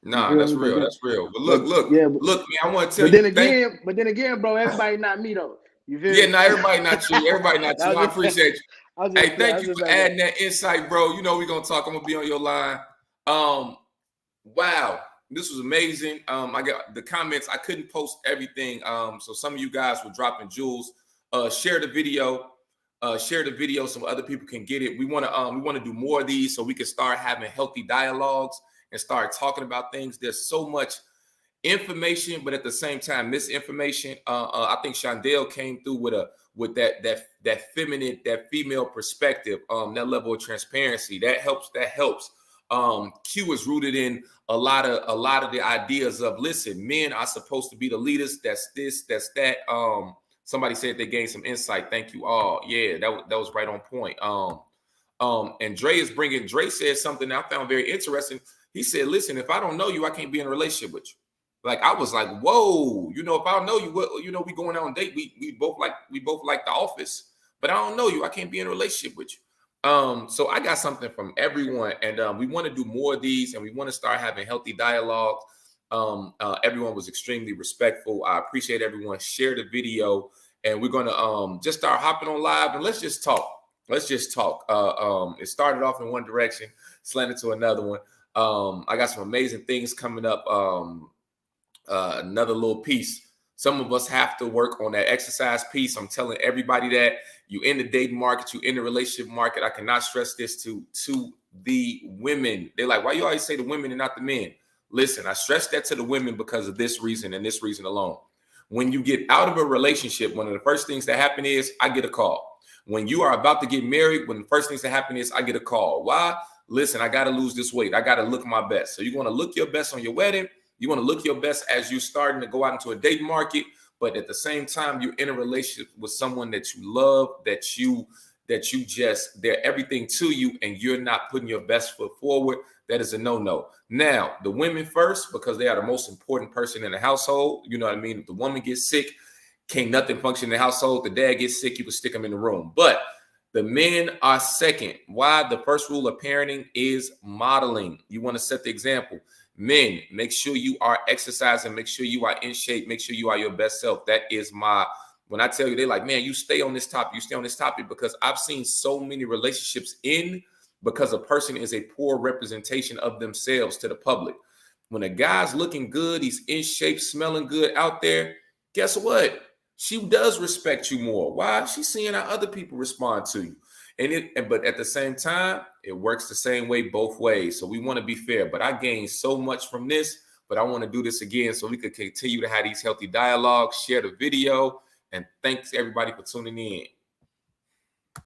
Nah, that's real. That's real. But look, man, I want to tell you. But then again, bro, everybody not me though. You feel me? Me? Not everybody not you. Everybody not you. I appreciate you. Hey, thank you for adding that insight, bro. You know we're gonna talk. I'm gonna be on your line. Wow, this was amazing. I got the comments. I couldn't post everything. So some of you guys were dropping jewels. Share the video. So other people can get it. We want to do more of these so we can start having healthy dialogues and start talking about things. There's so much information, but at the same time, misinformation. I think Shondell came through with that feminine, that female perspective, that level of transparency. That helps. Q is rooted in a lot of the ideas of, listen, men are supposed to be the leaders. That's this, that's that. Somebody said they gained some insight. Thank you all. Yeah, that was right on point. And Dre said something I found very interesting. He said, listen, if I don't know you, I can't be in a relationship with you. Like, I was like, whoa, you know, if I don't know you, we going out on date. We both like The Office, but I don't know you. I can't be in a relationship with you. So I got something from everyone, and we want to do more of these, and we want to start having healthy dialogue. Everyone was extremely respectful. I appreciate everyone. Share the video, and we're going to just start hopping on live, and let's just talk. It started off in one direction, slanted to another one. I got some amazing things coming up. Another little piece. Some of us have to work on that exercise piece. I'm telling everybody that you in the dating market, you in the relationship market. I cannot stress this to the women. They're like, why you always say the women and not the men? Listen, I stress that to the women because of this reason and this reason alone. When you get out of a relationship, one of the first things that happen is I get a call. When you are about to get married, one of the first things that happen is I get a call. Why? Listen, I got to lose this weight. I got to look my best. So you want to look your best on your wedding. You want to look your best as you're starting to go out into a dating market, but at the same time, you're in a relationship with someone that you love, that they're everything to you, and you're not putting your best foot forward. That is a no-no. Now, the women first, because they are the most important person in the household. You know what I mean? If the woman gets sick, can't nothing function in the household. The dad gets sick, you can stick him in the room. But the men are second. Why? The first rule of parenting is modeling. You want to set the example. Men, make sure you are exercising, make sure you are in shape, make sure you are your best self. That is when I tell you, they're like, man, you stay on this topic, because I've seen so many relationships end because a person is a poor representation of themselves to the public. When a guy's looking good, he's in shape, smelling good out there, guess what? She does respect you more. Why? She's seeing how other people respond to you. But at the same time, it works the same way both ways. So we want to be fair. But I gained so much from this. but I want to do this again so we could continue to have these healthy dialogues. Share the video, and thanks everybody for tuning in.